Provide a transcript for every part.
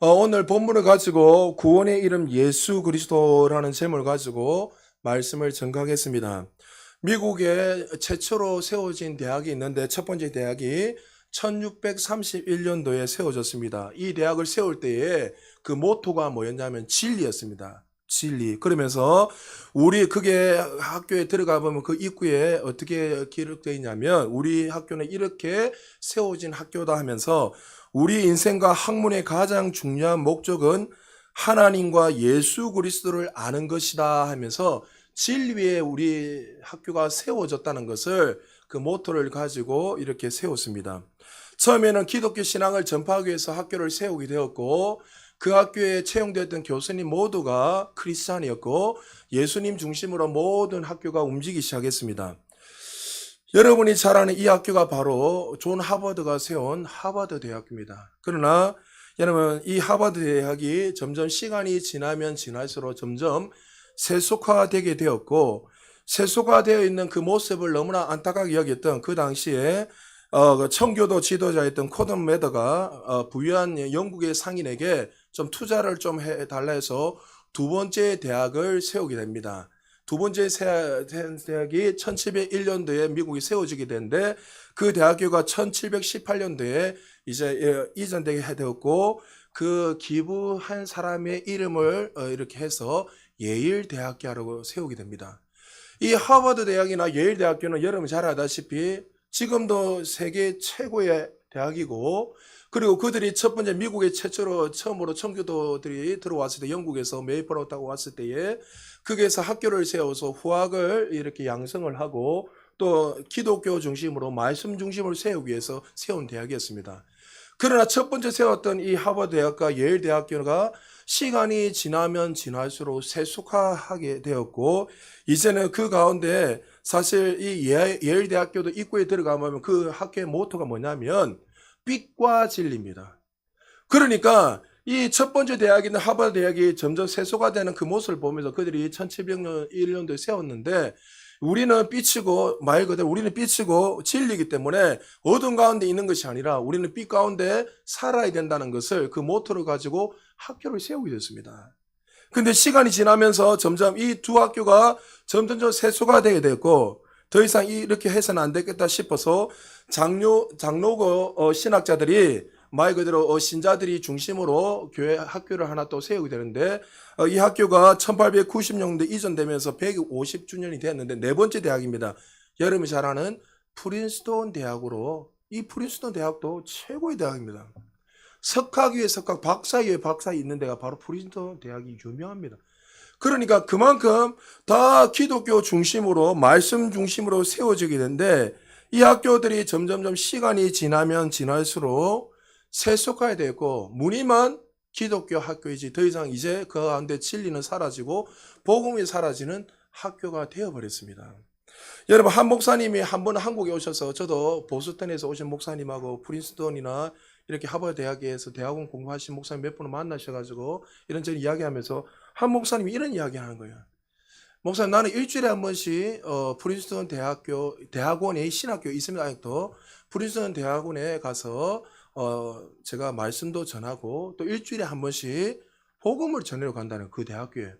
오늘 본문을 가지고 구원의 이름 예수 그리스도라는 제목을 가지고 말씀을 전가하겠습니다. 미국에 최초로 세워진 대학이 있는데 첫 번째 대학이 1631년도에 세워졌습니다. 이 대학을 세울 때에 그 모토가 뭐였냐면 진리였습니다. 진리. 그러면서 우리 그게 학교에 들어가 보면 그 입구에 어떻게 기록되어 있냐면 우리 학교는 이렇게 세워진 학교다 하면서 우리 인생과 학문의 가장 중요한 목적은 하나님과 예수 그리스도를 아는 것이다 하면서 진리에 우리 학교가 세워졌다는 것을 그 모토를 가지고 이렇게 세웠습니다. 처음에는 기독교 신앙을 전파하기 위해서 학교를 세우게 되었고 그 학교에 채용되었던 교수님 모두가 크리스찬이었고 예수님 중심으로 모든 학교가 움직이기 시작했습니다. 여러분이 잘 아는 이 학교가 바로 존 하버드가 세운 하버드 대학입니다. 그러나 여러분 이 하버드 대학이 점점 시간이 지나면 지날수록 점점 세속화되게 되었고 세속화되어 있는 그 모습을 너무나 안타깝게 여겼던 그 당시에 청교도 지도자였던 코던 매더가 부유한 영국의 상인에게 좀 투자를 좀 해달라 해서 두 번째 대학을 세우게 됩니다. 두 번째 대학이 1701년도에 미국이 세워지게 되는데 그 대학교가 1718년도에 이제 이전되게 되었고 그 기부한 사람의 이름을 이렇게 해서 예일 대학교라고 세우게 됩니다. 이 하버드 대학이나 예일 대학교는 여러분 잘 알다시피 지금도 세계 최고의 대학이고 그리고 그들이 첫 번째 미국에 처음으로 청교도들이 들어왔을 때 영국에서 메이플로 타고 왔을 때에 거기에서 학교를 세워서 후학을 이렇게 양성을 하고 또 기독교 중심으로 말씀 중심으로 세우기 위해서 세운 대학이었습니다. 그러나 첫 번째 세웠던 이 하버드 대학과 예일 대학교가 시간이 지나면 지날수록 세속화하게 되었고 이제는 그 가운데 사실 이 예일 대학교도 입구에 들어가면 그 학교의 모토가 뭐냐면 빛과 진리입니다. 그러니까 이 첫 번째 대학인 하버드 대학이 점점 세속화되는 그 모습을 보면서 그들이 1701년도에 세웠는데 우리는 빛이고 말 그대로 우리는 빛이고 진리이기 때문에 어둠 가운데 있는 것이 아니라 우리는 빛 가운데 살아야 된다는 것을 그 모토를 가지고 학교를 세우게 됐습니다. 근데 시간이 지나면서 점점 이 두 학교가 점점 세속화되게 됐고 더 이상 이렇게 해서는 안 되겠다 싶어서 장로고 신학자들이 말 그대로 신자들이 중심으로 교회 학교를 하나 또 세우게 되는데 이 학교가 1890년대 이전되면서 150주년이 되었는데 네 번째 대학입니다. 여러분이 잘 아는 프린스턴 대학으로 이 프린스턴 대학도 최고의 대학입니다. 석학 위에 석학, 박사 위에 박사 있는 데가 바로 프린스턴 대학이 유명합니다. 그러니까 그만큼 다 기독교 중심으로 말씀 중심으로 세워지게 되는데 이 학교들이 점점점 시간이 지나면 지날수록 세속화되고 무늬만 기독교 학교이지 더 이상 이제 그 가운데 진리는 사라지고 복음이 사라지는 학교가 되어버렸습니다. 여러분 한 목사님이 한 번 한국에 오셔서 저도 보스턴에서 오신 목사님하고 프린스턴이나 이렇게 하버드 대학에서 대학원 공부하신 목사님 몇 분을 만나셔가지고 이런저런 이야기하면서 한 목사님이 이런 이야기하는 거예요. 목사님 나는 일주일에 한 번씩 프린스턴 대학원에 신학교 있습니다. 아직도 프린스턴 대학원에 가서 제가 말씀도 전하고 또 일주일에 한 번씩 복음을 전하러 간다는 그 대학교에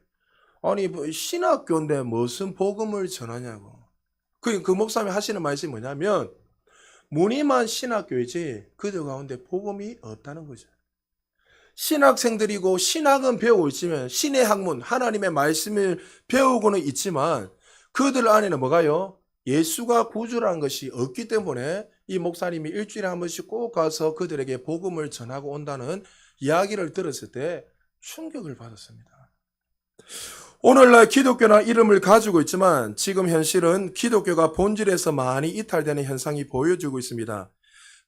아니 신학교인데 무슨 복음을 전하냐고. 그 목사님이 하시는 말씀이 뭐냐면 무늬만 신학교이지 그들 가운데 복음이 없다는 거죠. 신학생들이고 신학은 배우고 있지만 신의 학문 하나님의 말씀을 배우고는 있지만 그들 안에는 뭐가요? 예수가 구주라는 것이 없기 때문에 이 목사님이 일주일에 한 번씩 꼭 가서 그들에게 복음을 전하고 온다는 이야기를 들었을 때 충격을 받았습니다. 오늘날 기독교나 이름을 가지고 있지만 지금 현실은 기독교가 본질에서 많이 이탈되는 현상이 보여지고 있습니다.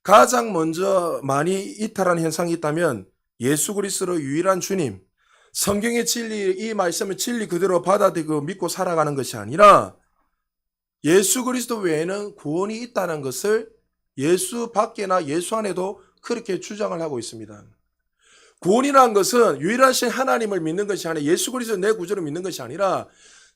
가장 먼저 많이 이탈한 현상이 있다면 예수 그리스도 유일한 주님, 성경의 진리, 이 말씀을 진리 그대로 받아들이고 믿고 살아가는 것이 아니라 예수 그리스도 외에는 구원이 있다는 것을 예수 밖에나 예수 안에도 그렇게 주장을 하고 있습니다. 구원이라는 것은 유일하신 하나님을 믿는 것이 아니라 예수 그리스도 내 구주를 믿는 것이 아니라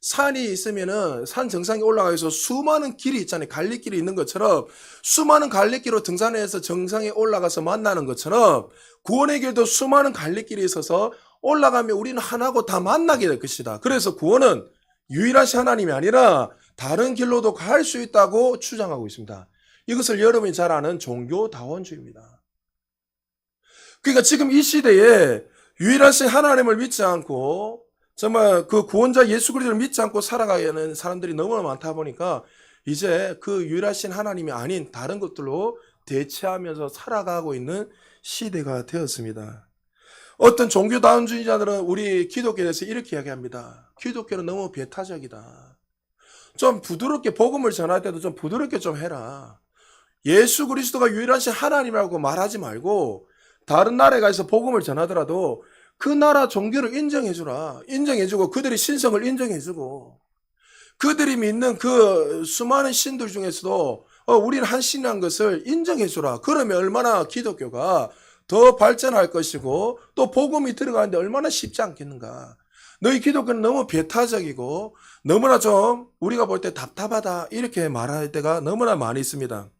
산이 있으면은 산 정상에 올라가서 수많은 길이 있잖아요. 갈림길이 있는 것처럼 수많은 갈림길로 등산해서 정상에 올라가서 만나는 것처럼 구원의 길도 수많은 갈림길이 있어서 올라가면 우리는 하나고 다 만나게 될 것이다. 그래서 구원은 유일하신 하나님이 아니라 다른 길로도 갈 수 있다고 주장하고 있습니다. 이것을 여러분이 잘 아는 종교다원주의입니다. 그러니까 지금 이 시대에 유일하신 하나님을 믿지 않고 정말 그 구원자 예수 그리스도를 믿지 않고 살아가는 사람들이 너무나 많다 보니까 이제 그 유일하신 하나님이 아닌 다른 것들로 대체하면서 살아가고 있는 시대가 되었습니다. 어떤 종교다원주의자들은 우리 기독교에 대해서 이렇게 이야기합니다. 기독교는 너무 배타적이다. 좀 부드럽게 복음을 전할 때도 좀 부드럽게 좀 해라. 예수 그리스도가 유일하신 하나님이라고 말하지 말고 다른 나라에 가서 복음을 전하더라도 그 나라 종교를 인정해주라. 인정해주고 그들의 신성을 인정해주고 그들이 믿는 그 수많은 신들 중에서도 우리는 한 신이라는 것을 인정해주라. 그러면 얼마나 기독교가 더 발전할 것이고 또 복음이 들어가는데 얼마나 쉽지 않겠는가. 너희 기독교는 너무 배타적이고 너무나 좀 우리가 볼 때 답답하다 이렇게 말할 때가 너무나 많이 있습니다.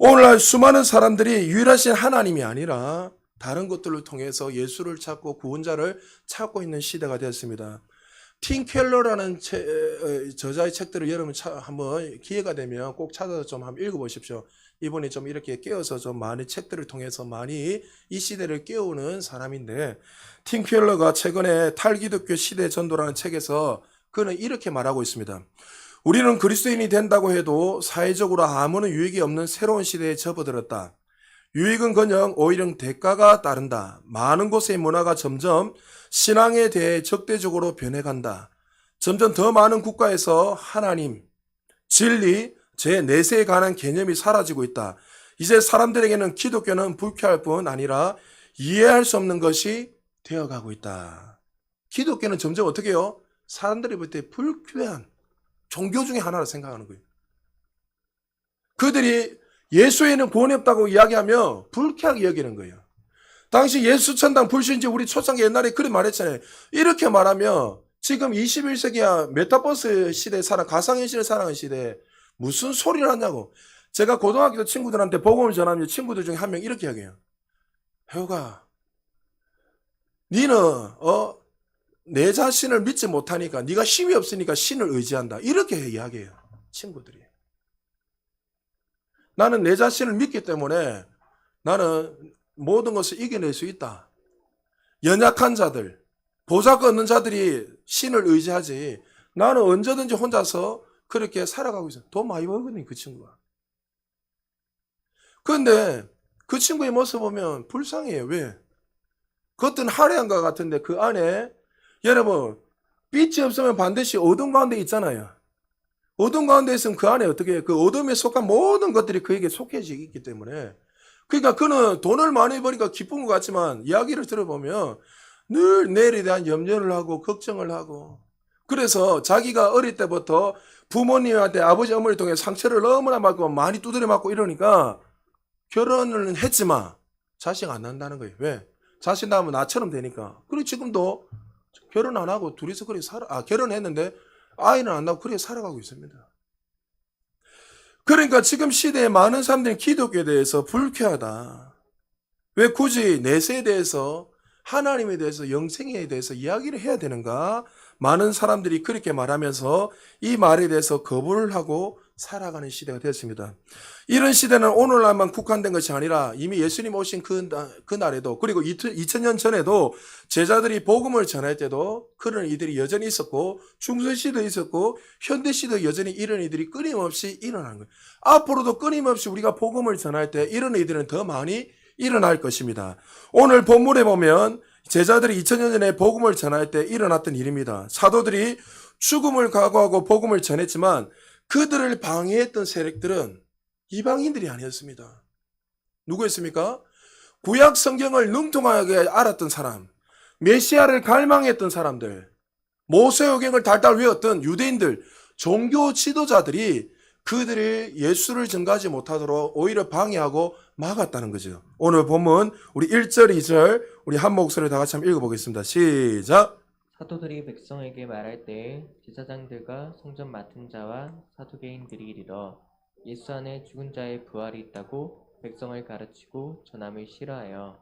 오늘날 수많은 사람들이 유일하신 하나님이 아니라 다른 것들을 통해서 예수를 찾고 구원자를 찾고 있는 시대가 되었습니다. 팀 켈러라는 저자의 책들을 여러분 한번 기회가 되면 꼭 찾아서 좀 한번 읽어보십시오. 이분이 좀 이렇게 깨어서 좀 많이 책들을 통해서 많이 이 시대를 깨우는 사람인데 팀 켈러가 최근에 탈기독교 시대 전도라는 책에서 그는 이렇게 말하고 있습니다. 우리는 그리스도인이 된다고 해도 사회적으로 아무런 유익이 없는 새로운 시대에 접어들었다. 유익은커녕 오히려 대가가 따른다. 많은 곳의 문화가 점점 신앙에 대해 적대적으로 변해간다. 점점 더 많은 국가에서 하나님, 진리, 제4세에 관한 개념이 사라지고 있다. 이제 사람들에게는 기독교는 불쾌할 뿐 아니라 이해할 수 없는 것이 되어가고 있다. 기독교는 점점 어떻게 해요? 사람들이 볼 때 불쾌한 종교 중에 하나로 생각하는 거예요. 그들이 예수에는 구원이 없다고 이야기하며 불쾌하게 여기는 거예요. 당시 예수 천당 불신지 우리 초창기 옛날에 그런 말했잖아요. 이렇게 말하면 지금 21세기야 메타버스 시대에 가상현실을 살아가는 시대에 무슨 소리를 하냐고. 제가 고등학교 때 친구들한테 복음을 전하면 친구들 중에 한 명 이렇게 이야기해요. 혜우가 니는 내 자신을 믿지 못하니까 네가 힘이 없으니까 신을 의지한다. 이렇게 이야기해요. 친구들이. 나는 내 자신을 믿기 때문에 나는 모든 것을 이겨낼 수 있다. 연약한 자들, 보잘것 없는 자들이 신을 의지하지 나는 언제든지 혼자서 그렇게 살아가고 있어요. 돈 많이 벌거든요, 그 친구가. 그런데 그 친구의 모습 보면 불쌍해요. 왜? 겉은 화려한 것 같은데 그 안에 여러분 빛이 없으면 반드시 어둠 가운데 있잖아요. 어둠 가운데 있으면 그 안에 어떻게 해요? 그 어둠에 속한 모든 것들이 그에게 속해져 있기 때문에 그러니까 그는 돈을 많이 버니까 기쁜 것 같지만 이야기를 들어보면 늘 내일에 대한 염려를 하고 걱정을 하고 그래서 자기가 어릴 때부터 부모님한테 아버지 어머니를 통해 상처를 너무나 받고 많이 두드려 맞고 이러니까 결혼을 했지만 자식 안 난다는 거예요. 왜? 자식 낳으면 나처럼 되니까. 그리고 지금도 결혼 안 하고 둘이서 그렇게 결혼했는데 아이는 안 낳고 그렇게 살아가고 있습니다. 그러니까 지금 시대에 많은 사람들이 기독교에 대해서 불쾌하다. 왜 굳이 내세에 대해서 하나님에 대해서 영생에 대해서 이야기를 해야 되는가? 많은 사람들이 그렇게 말하면서 이 말에 대해서 거부를 하고 살아가는 시대가 되었습니다. 이런 시대는 오늘날만 국한된 것이 아니라 이미 예수님 오신 그날에도 그리고 2000년 전에도 제자들이 복음을 전할 때도 그런 이들이 여전히 있었고 중세시대도 있었고 현대시대도 여전히 이런 이들이 끊임없이 일어나는 거예요. 앞으로도 끊임없이 우리가 복음을 전할 때 이런 이들은 더 많이 일어날 것입니다. 오늘 본문에 보면 제자들이 2000년 전에 복음을 전할 때 일어났던 일입니다. 사도들이 죽음을 각오하고 복음을 전했지만 그들을 방해했던 세력들은 이방인들이 아니었습니다. 누구였습니까? 구약 성경을 능통하게 알았던 사람, 메시아를 갈망했던 사람들, 모세오경을 달달 외웠던 유대인들, 종교 지도자들이 그들이 예수를 전가하지 못하도록 오히려 방해하고 막았다는 거죠. 오늘 본문 우리 1절, 2절 우리 한 목소리 다 같이 한번 읽어보겠습니다. 시작. 사도들이 백성에게 말할 때에 제사장들과 성전 맡은 자와 사두개인들이 이르러 예수 안에 죽은 자의 부활이 있다고 백성을 가르치고 전함을 싫어하여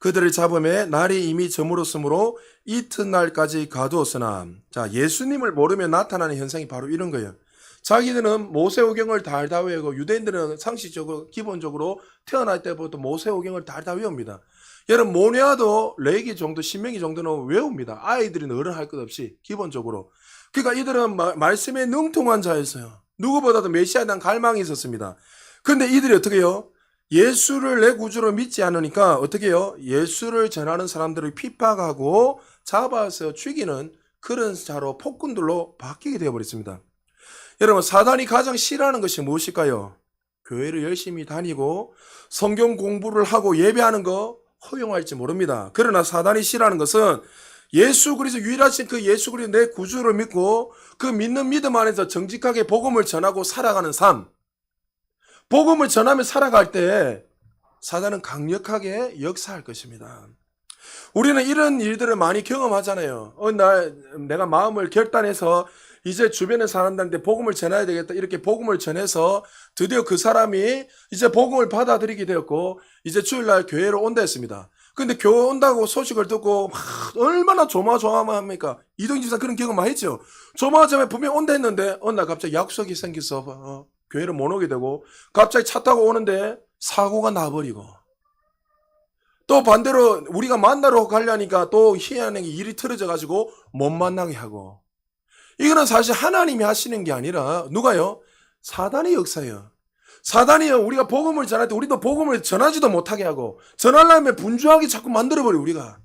그들을 잡음에 날이 이미 저물었으므로 이튿날까지 가두었으나, 자, 예수님을 모르면 나타나는 현상이 바로 이런 거예요. 자기들은 모세오경을 달다 외우고, 유대인들은 상식적으로 기본적으로 태어날 때부터 모세오경을 달다 외웁니다. 여러분, 모노아도 레위기 정도, 신명기 정도는 외웁니다. 아이들은 어른할 것 없이 기본적으로. 그러니까 이들은 말씀에 능통한 자였어요. 누구보다도 메시아에 대한 갈망이 있었습니다. 그런데 이들이 어떻게 해요? 예수를 내 구주로 믿지 않으니까 어떻게 해요? 예수를 전하는 사람들을 핍박하고 잡아서 죽이는 그런 자로 폭군들로 바뀌게 되어버렸습니다. 여러분, 사단이 가장 싫어하는 것이 무엇일까요? 교회를 열심히 다니고 성경 공부를 하고 예배하는 거 허용할지 모릅니다. 그러나 사단이 싫어하는 것은 예수 그리스도 유일하신 그 예수 그리스도 내 구주를 믿고 그 믿는 믿음 안에서 정직하게 복음을 전하고 살아가는 삶, 복음을 전하며 살아갈 때 사단은 강력하게 역사할 것입니다. 우리는 이런 일들을 많이 경험하잖아요. 어느 날 내가 마음을 결단해서 이제 주변의 사람들한테 복음을 전해야 되겠다. 이렇게 복음을 전해서 드디어 그 사람이 이제 복음을 받아들이게 되었고 이제 주일날 교회로 온다 했습니다. 근데 교회 온다고 소식을 듣고 얼마나 조마조마합니까? 이동진 집사 그런 경험 많이 했죠. 조마조마해 분명히 온다 했는데 어느 날 갑자기 약속이 생겨서 교회를 못 오게 되고 갑자기 차 타고 오는데 사고가 나버리고 또 반대로 우리가 만나러 가려니까 또 희한하게 일이 틀어져 가지고 못 만나게 하고 이거는 사실 하나님이 하시는 게 아니라 누가요? 사단의 역사예요. 사단이요. 우리가 복음을 전할 때 우리도 복음을 전하지도 못하게 하고 전하려면 분주하게 자꾸 만들어버려 우리가.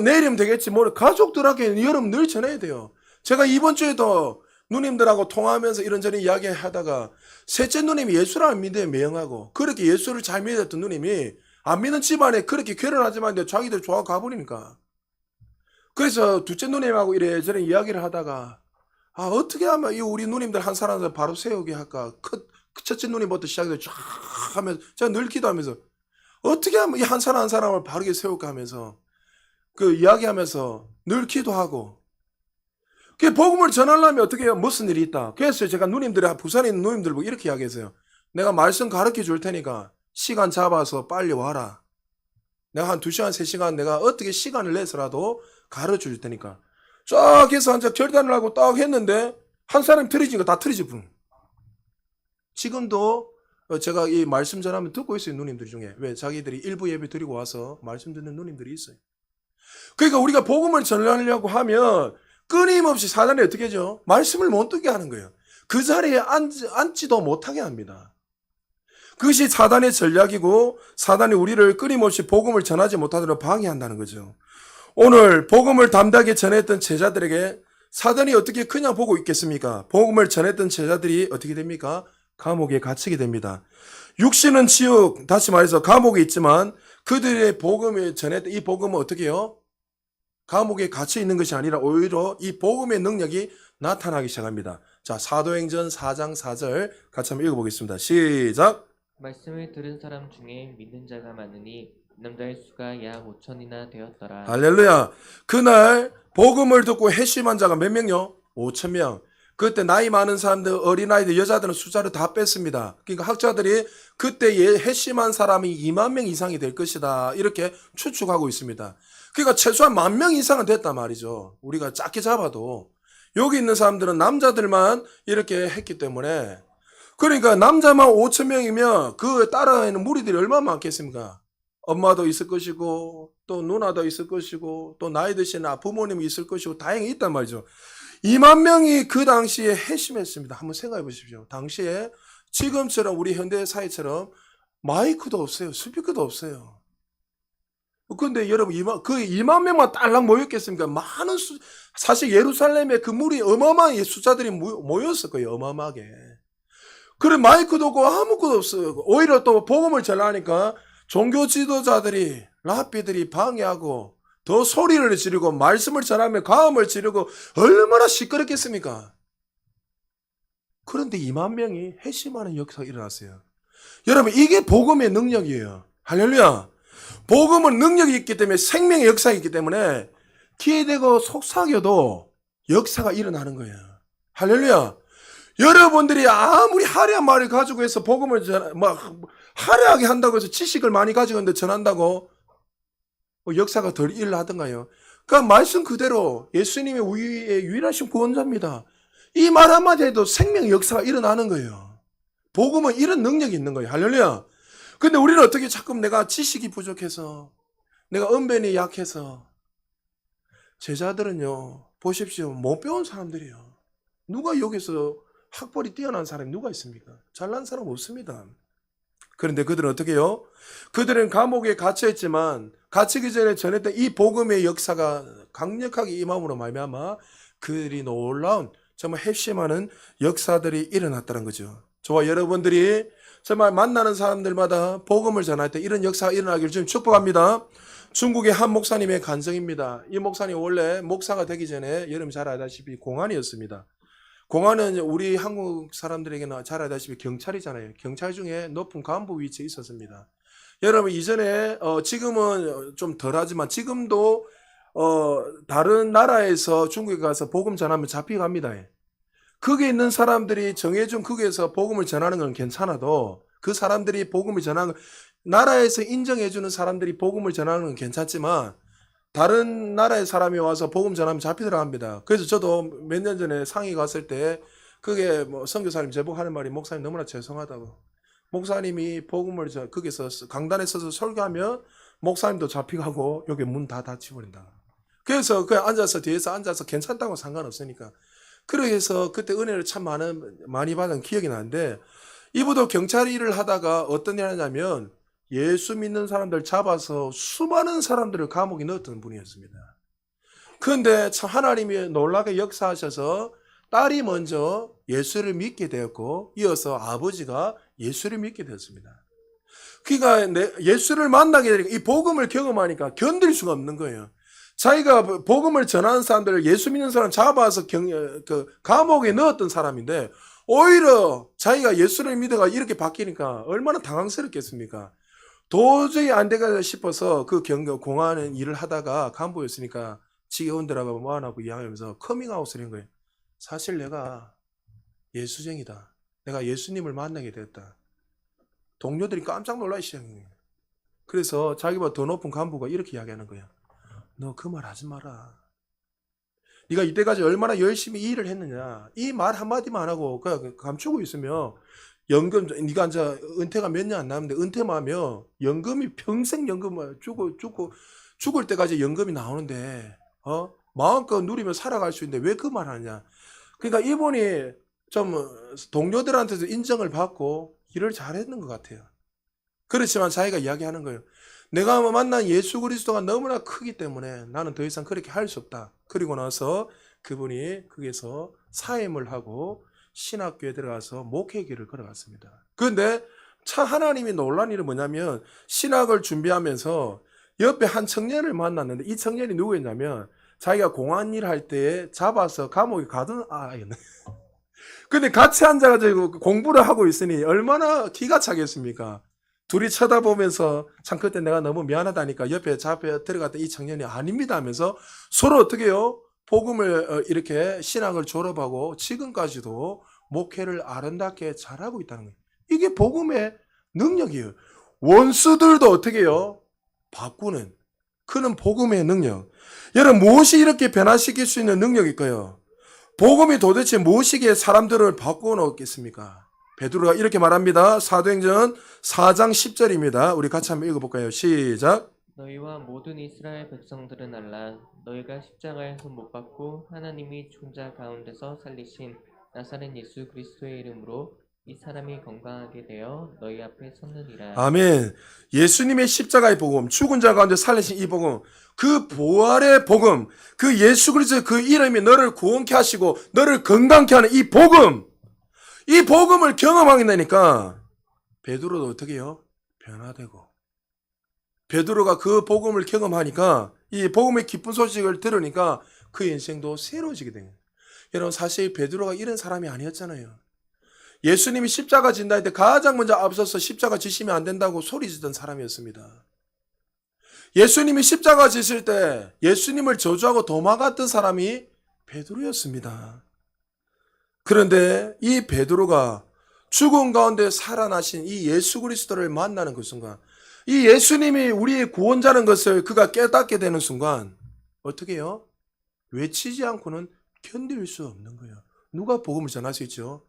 내일이면 되겠지. 뭐 가족들에게 여러분 늘 전해야 돼요. 제가 이번 주에도 누님들하고 통화하면서 이런저런 이야기 하다가 셋째 누님이 예수를 안 믿어요. 매형하고 그렇게 예수를 잘 믿었던 누님이 안 믿는 집안에 그렇게 결혼하지만 자기들 좋아 가버리니까. 그래서 둘째 누님하고 이래저래 이야기를 하다가 어떻게 하면 이 우리 누님들 한 사람을 바로 세우게 할까. 첫째 누님부터 시작해서 쫙 하면서 제가 늘 기도하면서 어떻게 하면 이 한 사람 한 사람을 바르게 세울까 하면서 그 이야기하면서 늘 기도하고 그 복음을 전하려면 어떻게 해요? 무슨 일이 있다. 그래서 제가 누님들이 부산에 있는 누님들 보고 이렇게 이야기했어요. 내가 말씀 가르쳐 줄 테니까 시간 잡아서 빨리 와라. 내가 한 2시간 3시간 내가 어떻게 시간을 내서라도 가르쳐 줄 테니까 쫙 해서 한자 결단을 하고 딱 했는데 한 사람이 틀어지니까 다 틀어져 버려. 지금도 제가 이 말씀 전하면 듣고 있어요. 누님들 중에. 왜? 자기들이 일부 예배 드리고 와서 말씀 듣는 누님들이 있어요. 그러니까 우리가 복음을 전하려고 하면 끊임없이 사단이 어떻게 하죠? 말씀을 못 듣게 하는 거예요. 그 자리에 앉지도 못하게 합니다. 그것이 사단의 전략이고 사단이 우리를 끊임없이 복음을 전하지 못하도록 방해한다는 거죠. 오늘 복음을 담대하게 전했던 제자들에게 사단이 어떻게 그냥 보고 있겠습니까? 복음을 전했던 제자들이 어떻게 됩니까? 감옥에 갇히게 됩니다. 육신은 지옥, 다시 말해서 감옥에 있지만 그들의 복음을 전했던 이 복음은 어떻게 해요? 감옥에 갇혀 있는 것이 아니라 오히려 이 복음의 능력이 나타나기 시작합니다. 자, 사도행전 4장 4절 같이 한번 읽어보겠습니다. 시작. 말씀을 들은 사람 중에 믿는 자가 많으니 남자의 수가 약 5천이나 되었더라. 할렐루야. 그날 복음을 듣고 회심한 자가 몇 명요? 5,000명. 그때 나이 많은 사람들, 어린아이들, 여자들은 숫자를 다 뺐습니다. 그러니까 학자들이 그때 회심한 사람이 2만 명 이상이 될 것이다. 이렇게 추측하고 있습니다. 그러니까 최소한 10,000명 이상은 됐단 말이죠. 우리가 작게 잡아도. 여기 있는 사람들은 남자들만 이렇게 했기 때문에 그러니까 남자만 5,000명이면 그 따라하는 무리들이 얼마나 많겠습니까? 엄마도 있을 것이고 또 누나도 있을 것이고 또 나이 드신 부모님이 있을 것이고 다행히 있단 말이죠. 2만 명이 그 당시에 회심했습니다. 한번 생각해 보십시오. 당시에 지금처럼 우리 현대 사회처럼 마이크도 없어요. 스피커도 없어요. 그런데 여러분 그 2만 명만 딸랑 모였겠습니까? 많은 사실 예루살렘에 그 무리 어마어마한 숫자들이 모였을 거예요. 어마어마하게. 그래 마이크도 없고 아무것도 없어요. 오히려 또 복음을 전하니까 종교 지도자들이 랍비들이 방해하고 더 소리를 지르고 말씀을 전하며 가음을 지르고 얼마나 시끄럽겠습니까? 그런데 2만 명이 회심하는 역사가 일어났어요. 여러분 이게 복음의 능력이에요. 할렐루야. 복음은 능력이 있기 때문에 생명의 역사가 있기 때문에 기대되고 속삭여도 역사가 일어나는 거예요. 할렐루야. 여러분들이 아무리 화려한 말을 가지고 해서 복음을 화려하게 한다고 해서 지식을 많이 가지고 있는데 전한다고 역사가 덜 일어나던가요? 그러니까 말씀 그대로 예수님의 유일하신 구원자입니다. 이 말 한마디 해도 생명의 역사가 일어나는 거예요. 복음은 이런 능력이 있는 거예요. 할렐루야. 근데 우리는 어떻게 자꾸 내가 지식이 부족해서, 내가 언변이 약해서, 제자들은요, 보십시오. 못 배운 사람들이에요. 누가 여기서 학벌이 뛰어난 사람이 누가 있습니까? 잘난 사람 없습니다. 그런데 그들은 어떻게 해요? 그들은 감옥에 갇혀있지만 갇히기 전에 전했던 이 복음의 역사가 강력하게 임함으로 말미암아 그들이 놀라운 정말 핵심하는 역사들이 일어났다는 거죠. 저와 여러분들이 정말 만나는 사람들마다 복음을 전할 때 이런 역사가 일어나기를 좀 축복합니다. 중국의 한 목사님의 간증입니다. 이 목사님 원래 목사가 되기 전에 여러분 잘 알다시피 공안이었습니다. 공안은 우리 한국 사람들에게는 잘 알다시피 경찰이잖아요. 경찰 중에 높은 간부 위치에 있었습니다. 여러분 이전에 지금은 좀 덜하지만 지금도 다른 나라에서 중국에 가서 복음 전하면 잡혀갑니다. 거기에 있는 사람들이 정해준 거기에서 복음을 전하는 건 괜찮아도 그 사람들이 복음을 전하는 나라에서 인정해주는 사람들이 복음을 전하는 건 괜찮지만 다른 나라의 사람이 와서 복음 전하면 잡히더라 합니다. 그래서 저도 몇 년 전에 상해 갔을 때 그게 선교사님 제보 하는 말이 목사님 너무나 죄송하다고. 목사님이 복음을 거기서 강단에 서서 설교하면 목사님도 잡혀가고 여기 문 다 닫혀버린다. 그래서 그냥 앉아서 뒤에서 앉아서 괜찮다고 상관없으니까. 그래서 그때 은혜를 참 많이 받은 기억이 나는데 이분도 경찰 일을 하다가 어떤 일을 하냐면 예수 믿는 사람들 잡아서 수많은 사람들을 감옥에 넣었던 분이었습니다. 그런데 참 하나님이 놀랍게 역사하셔서 딸이 먼저 예수를 믿게 되었고 이어서 아버지가 예수를 믿게 되었습니다. 그러니까 예수를 만나게 되니까 이 복음을 경험하니까 견딜 수가 없는 거예요. 자기가 복음을 전하는 사람들을 예수 믿는 사람 잡아서 감옥에 넣었던 사람인데 오히려 자기가 예수를 믿어가 이렇게 바뀌니까 얼마나 당황스럽겠습니까? 도저히 안 되겠다 싶어서 그 공안은 일을 하다가 간부였으니까 직원들하고 모아놓고 이야기하면서 커밍아웃을 한 거예요. 사실 내가 예수쟁이다. 내가 예수님을 만나게 되었다. 동료들이 깜짝 놀라기 시작한 거예요. 그래서 자기보다 더 높은 간부가 이렇게 이야기하는 거야. 너 그 말 하지 마라. 네가 이때까지 얼마나 열심히 일을 했느냐. 이 말 한마디만 안 하고 그냥 감추고 있으면 연금, 네가 이제 은퇴가 몇 년 안 남는데 은퇴만 하면 연금이 평생 연금 죽을 때까지 연금이 나오는데 마음껏 누리며 살아갈 수 있는데 왜 그 말 하냐. 그러니까 이분이 좀 동료들한테도 인정을 받고 일을 잘했는 것 같아요. 그렇지만 자기가 이야기하는 거예요. 내가 만난 예수 그리스도가 너무나 크기 때문에 나는 더 이상 그렇게 할 수 없다. 그리고 나서 그분이 거기서 사임을 하고 신학교에 들어가서 목회 길을 걸어갔습니다. 그런데 참 하나님이 놀란 일은 뭐냐면 신학을 준비하면서 옆에 한 청년을 만났는데 이 청년이 누구였냐면 자기가 공안 일 할 때 잡아서 감옥에 가던 아이였네. 근데 같이 앉아가지고 공부를 하고 있으니 얼마나 기가 차겠습니까? 둘이 쳐다보면서 참 그때 내가 너무 미안하다니까 옆에 잡혀 들어갔던 이 청년이 아닙니다 하면서 서로 어떻게 해요? 복음을 이렇게 신학을 졸업하고 지금까지도 목회를 아름답게 잘하고 있다는 거예요. 이게 복음의 능력이에요. 원수들도 어떻게 해요? 바꾸는 그는 복음의 능력. 여러분 무엇이 이렇게 변화시킬 수 있는 능력일까요? 복음이 도대체 무엇이기에 사람들을 바꾸어 놓겠습니까? 베드로가 이렇게 말합니다. 사도행전 4장 10절입니다. 우리 같이 한번 읽어볼까요? 시작. 너희와 모든 이스라엘 백성들은 알라. 너희가 십자가에서 못 박고 하나님이 죽은 자 가운데서 살리신 나사렛 예수 그리스도의 이름으로 이 사람이 건강하게 되어 너희 앞에 섰느니라. 아멘. 예수님의 십자가의 복음, 죽은 자 가운데 살리신 이 복음, 그 부활의 복음, 그 예수 그리스도의 그 이름이 너를 구원케 하시고 너를 건강케 하는 이 복음, 이 복음을 경험하게 되니까 베드로도 어떻게 해요? 변화되고. 베드로가 그 복음을 경험하니까 이 복음의 기쁜 소식을 들으니까 그 인생도 새로워지게 된 거예요. 여러분 사실 베드로가 이런 사람이 아니었잖아요. 예수님이 십자가 진다 할 때 가장 먼저 앞서서 십자가 지시면 안 된다고 소리 지던 사람이었습니다. 예수님이 십자가 지실 때 예수님을 저주하고 도망갔던 사람이 베드로였습니다. 그런데 이 베드로가 죽음 가운데 살아나신 이 예수 그리스도를 만나는 그 순간, 이 예수님이 우리의 구원자는 것을 그가 깨닫게 되는 순간 어떻게 해요? 외치지 않고는 견딜 수 없는 거예요. 누가 복음을 전할 수 있죠?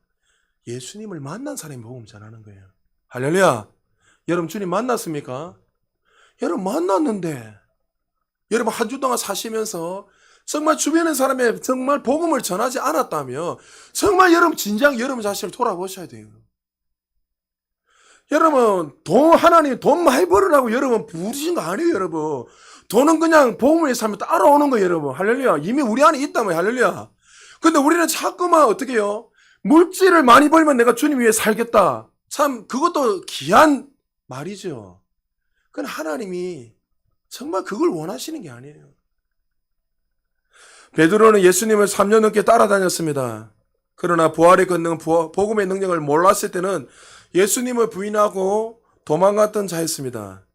예수님을 만난 사람이 복음을 전하는 거예요. 할렐루야. 여러분 주님 만났습니까? 여러분 만났는데 여러분 한 주 동안 사시면서 정말 주변의 사람에 정말 복음을 전하지 않았다면 정말 여러분 진작 여러분 자신을 돌아보셔야 돼요. 여러분 하나님 돈 많이 벌으라고 여러분 부르신 거 아니에요. 여러분 돈은 그냥 복음을 위해서 하면 따라오는 거예요. 여러분 할렐루야. 이미 우리 안에 있다면 할렐루야. 근데 우리는 자꾸만 어떻게 해요? 물질을 많이 벌면 내가 주님 위해 살겠다. 참 그것도 귀한 말이죠. 그건 하나님이 정말 그걸 원하시는 게 아니에요. 베드로는 예수님을 3년 넘게 따라다녔습니다. 그러나 부활의 권능, 복음의 능력을 몰랐을 때는 예수님을 부인하고 도망갔던 자였습니다.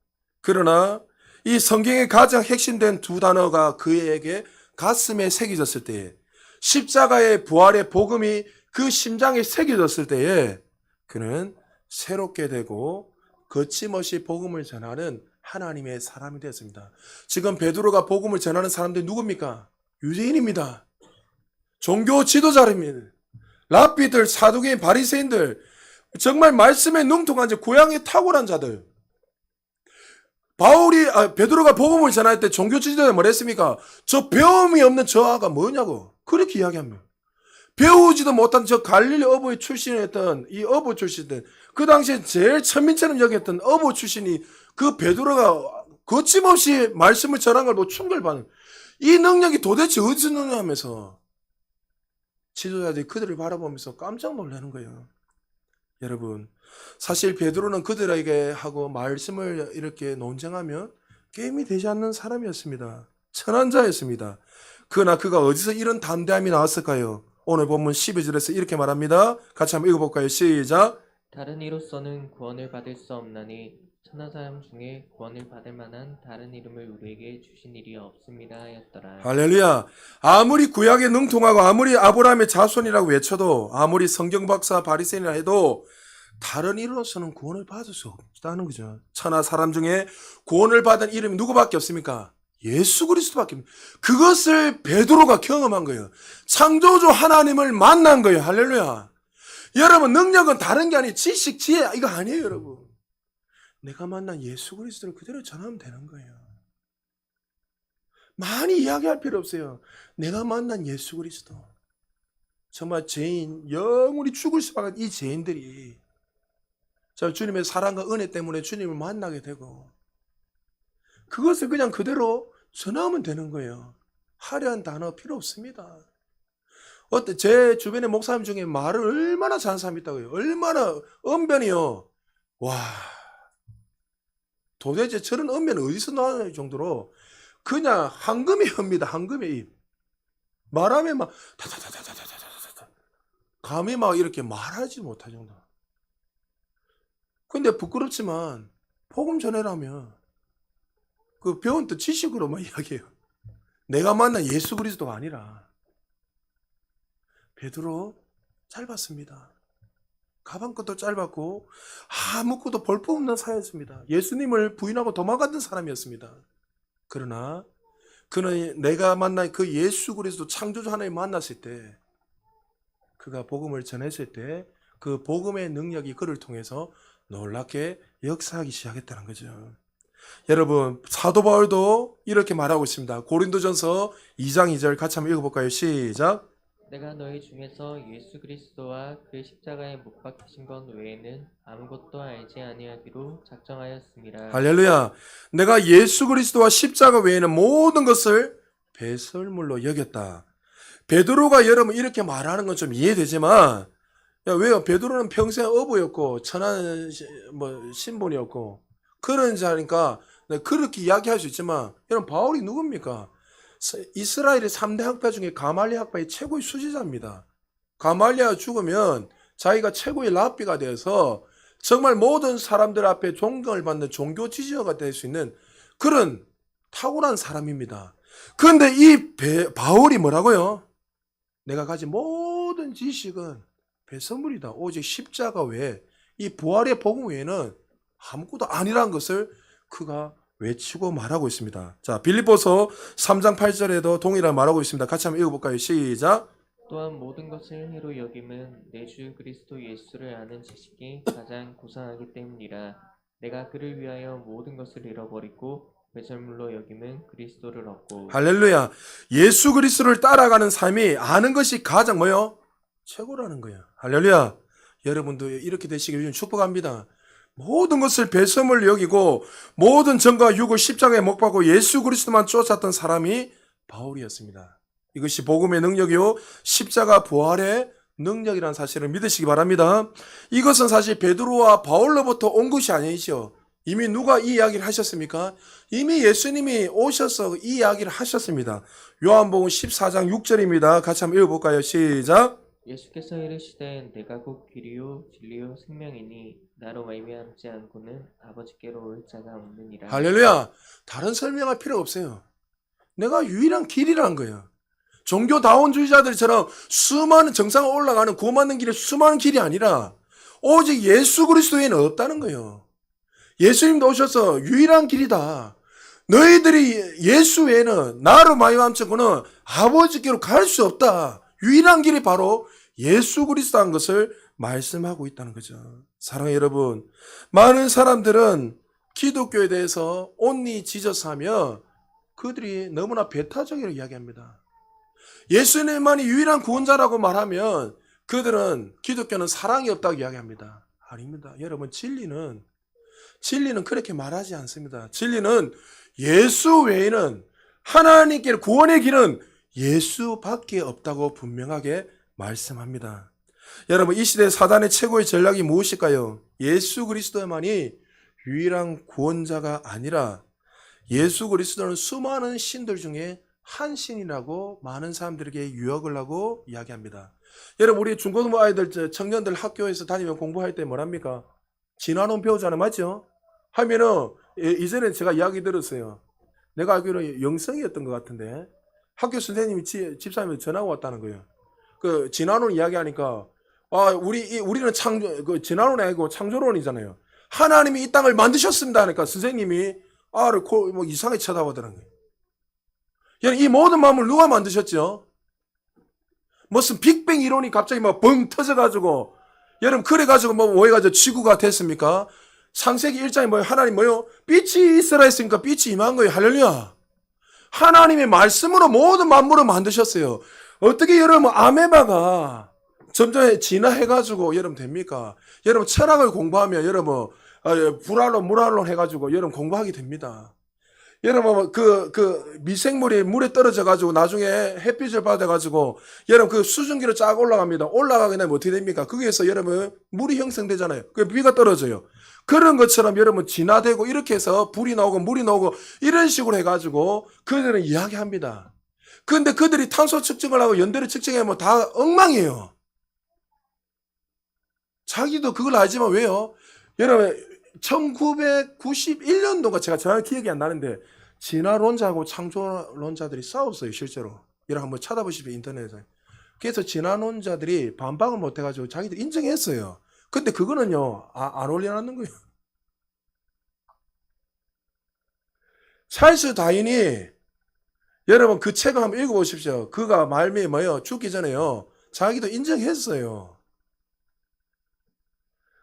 그러나 이 성경의 가장 핵심된 두 단어가 그에게 가슴에 새겨졌을 때에, 십자가의 부활의 복음이 그 심장에 새겨졌을 때에 그는 새롭게 되고 거침없이 복음을 전하는 하나님의 사람이 되었습니다. 지금 베드로가 복음을 전하는 사람들이 누굽니까? 유대인입니다. 종교 지도자입니다. 랍비들, 사두개인, 바리새인들, 정말 말씀에 능통한 자, 고향에 탁월한 자들. 베드로가 복음을 전할 때 종교 지도자가 뭐랬습니까? 저 배움이 없는 저 아가 뭐냐고 그렇게 이야기합니다. 배우지도 못한 저 갈릴리 어부의 출신이었던 이 어부 출신들, 그 당시에 제일 천민처럼 여겼던 어부 출신이 그 베드로가 거침없이 말씀을 전한 걸 보고 충격받는, 이 능력이 도대체 어디서 느냐 하면서 지도자들이 그들을 바라보면서 깜짝 놀라는 거예요. 여러분, 사실 베드로는 그들에게 하고 말씀을 이렇게 논쟁하면 게임이 되지 않는 사람이었습니다. 천한 자였습니다. 그러나 그가 어디서 이런 담대함이 나왔을까요? 오늘 본문 12절에서 이렇게 말합니다. 같이 한번 읽어볼까요? 시작. 다른 이로서는 구원을 받을 수 없나니 천하 사람 중에 구원을 받을 만한 다른 이름을 우리에게 주신 일이 없습니다 하였더라. 할렐루야. 아무리 구약에 능통하고 아무리 아브라함의 자손이라고 외쳐도 아무리 성경 박사 바리새인이라 해도 다른 이로서는 구원을 받을 수 없다는 거죠. 천하 사람 중에 구원을 받은 이름이 누구밖에 없습니까? 예수 그리스도밖에 없습니다. 그것을 베드로가 경험한 거예요. 창조주 하나님을 만난 거예요. 할렐루야. 여러분 능력은 다른 게 아니에요. 지식, 지혜 이거 아니에요. 여러분. 내가 만난 예수 그리스도를 그대로 전하면 되는 거예요. 많이 이야기할 필요 없어요. 내가 만난 예수 그리스도. 정말 죄인, 영원히 죽을 수밖에 이 죄인들이 주님의 사랑과 은혜 때문에 주님을 만나게 되고 그것을 그냥 그대로 전하면 되는 거예요. 화려한 단어 필요 없습니다. 제 주변의 목사님 중에 말을 얼마나 잘하는 사람이 있다고요. 얼마나 언변이요. 와, 도대체 저런 언변은 어디서 나오는 정도로 그냥 황금의 혀입니다. 황금의 입. 말하면 막 다다다다다다다다다 감히 막 이렇게 말하지 못할 정도. 근데 부끄럽지만 복음 전해라면 그 배운 뜻 지식으로만 이야기해요. 내가 만난 예수 그리스도가 아니라. 베드로 짧았습니다. 가방끈도 짧았고 아무것도 볼품없는 사였습니다. 예수님을 부인하고 도망갔던 사람이었습니다. 그러나 그는 내가 만난 그 예수 그리스도 창조주 하나님 만났을 때 그가 복음을 전했을 때 그 복음의 능력이 그를 통해서 놀랍게 역사하기 시작했다는 거죠. 여러분 사도 바울도 이렇게 말하고 있습니다. 고린도전서 2장 2절 같이 한번 읽어볼까요? 시작. 내가 너희 중에서 예수 그리스도와 그 십자가에 못 박히신 것 외에는 아무것도 알지 아니하기로 작정하였습니다. 할렐루야. 내가 예수 그리스도와 십자가 외에는 모든 것을 배설물로 여겼다. 베드로가 여러분 이렇게 말하는 건 좀 이해되지만 왜요? 베드로는 평생 어부였고 천한 신분이었고 그런 자니까 그렇게 이야기할 수 있지만 여러분 바울이 누굽니까? 이스라엘의 3대 학파 중에 가말리아 학파의 최고의 수지자입니다. 가말리아가 죽으면 자기가 최고의 랍비가 되어서 정말 모든 사람들 앞에 존경을 받는 종교 지도자가 될 수 있는 그런 탁월한 사람입니다. 그런데 이 바울이 뭐라고요? 내가 가진 모든 지식은 배설물이다. 오직 십자가 외에 이 부활의 복음 외에는 아무것도 아니라는 것을 그가 외치고 말하고 있습니다. 자, 빌립보서 3장 8절에도 동일한 말하고 있습니다. 같이 한번 읽어볼까요? 시작. 또한 모든 것을 해로 여김은 내 주 그리스도 예수를 아는 지식이 가장 고상하기 때문이라. 내가 그를 위하여 모든 것을 잃어버리고 배설물로 여김은 그리스도를 얻고. 할렐루야. 예수 그리스도를 따라가는 삶이 아는 것이 가장 뭐요? 최고라는 거야. 할렐루야. 여러분도 이렇게 되시길 축복합니다. 모든 것을 배설물로 여기고 모든 정과 육을 십자가에 못 박고 예수 그리스도만 쫓았던 사람이 바울이었습니다. 이것이 복음의 능력이요 십자가 부활의 능력이라는 사실을 믿으시기 바랍니다. 이것은 사실 베드로와 바울로부터 온 것이 아니죠. 이미 누가 이 이야기를 하셨습니까? 이미 예수님이 오셔서 이 이야기를 하셨습니다. 요한복음 14장 6절입니다. 같이 한번 읽어볼까요? 시작. 예수께서 이르시되 내가 곧 길이요 진리요 생명이니 나로 말미암지 않고는 아버지께로 올 자가 없느니라. 할렐루야. 다른 설명할 필요 없어요. 내가 유일한 길이라는 거예요. 종교다원주의자들처럼 수많은 정상에 올라가는 구원받는 길에 수많은 길이 아니라 오직 예수 그리스도에는 없다는 거예요. 예수님도 오셔서 유일한 길이다. 너희들이 예수 외에는 나로 말미암고는 아버지께로 갈 수 없다. 유일한 길이 바로 예수 그리스도라는 것을 말씀하고 있다는 거죠. 사랑하는 여러분, 많은 사람들은 기독교에 대해서 온리 지저스 하며 그들이 너무나 배타적으로 이야기합니다. 예수님만이 유일한 구원자라고 말하면 그들은 기독교는 사랑이 없다고 이야기합니다. 아닙니다. 여러분, 진리는 그렇게 말하지 않습니다. 진리는 예수 외에는 하나님께 구원의 길은 예수밖에 없다고 분명하게 말씀합니다. 여러분, 이 시대 사단의 최고의 전략이 무엇일까요? 예수 그리스도만이 유일한 구원자가 아니라 예수 그리스도는 수많은 신들 중에 한 신이라고 많은 사람들에게 유혹을 하고 이야기합니다. 여러분, 우리 중고등부 아이들, 청년들 학교에서 다니면 공부할 때 뭐랍니까? 진화론 배우잖아요. 맞죠? 하면은 이전에 제가 이야기 들었어요. 내가 알기로는 영성이었던 것 같은데 학교 선생님이 집사님이 전화가 왔다는 거예요. 그 진화론 이야기하니까 우리는 진화론이 아니고 창조론이잖아요. 하나님이 이 땅을 만드셨습니다 하니까 선생님이 뭐 이상하게 쳐다보더라는 거예요. 이 모든 마음을 누가 만드셨죠? 무슨 빅뱅 이론이 갑자기 막 뻥 터져가지고 여러분 그래가지고 뭐 해가지고 지구가 됐습니까? 창세기 1장에 뭐예요? 하나님 뭐요? 빛이 있으라 했으니까 빛이 임한 거예요. 할렐루야. 하나님의 말씀으로 모든 만물을 만드셨어요. 어떻게 여러분 아메바가 점점 진화해가지고 여러분 됩니까? 여러분 철학을 공부하면 여러분 불알론 물알론 해가지고 여러분 공부하게 됩니다. 여러분 그 미생물이 물에 떨어져가지고 나중에 햇빛을 받아가지고 여러분 그 수증기로 쫙 올라갑니다. 올라가게 되면 어떻게 됩니까? 거기에서 여러분 물이 형성되잖아요. 그 비가 떨어져요. 그런 것처럼 여러분 진화되고 이렇게 해서 불이 나오고 물이 나오고 이런 식으로 해가지고 그들은 이야기합니다. 그런데 그들이 탄소 측정을 하고 연대를 측정하면 다 엉망이에요. 자기도 그걸 알지만 왜요? 여러분 1991년도가 제가 정확히 기억이 안 나는데 진화론자하고 창조론자들이 싸웠어요. 실제로. 여러분 한번 찾아보시면 인터넷에. 그래서 진화론자들이 반박을 못해가지고 자기들 인정했어요. 근데 그거는요 안 올려놨는 거예요. 찰스 다윈이 여러분 그 책을 한번 읽어보십시오. 그가 말미에 뭐예요? 죽기 전에요 자기도 인정했어요.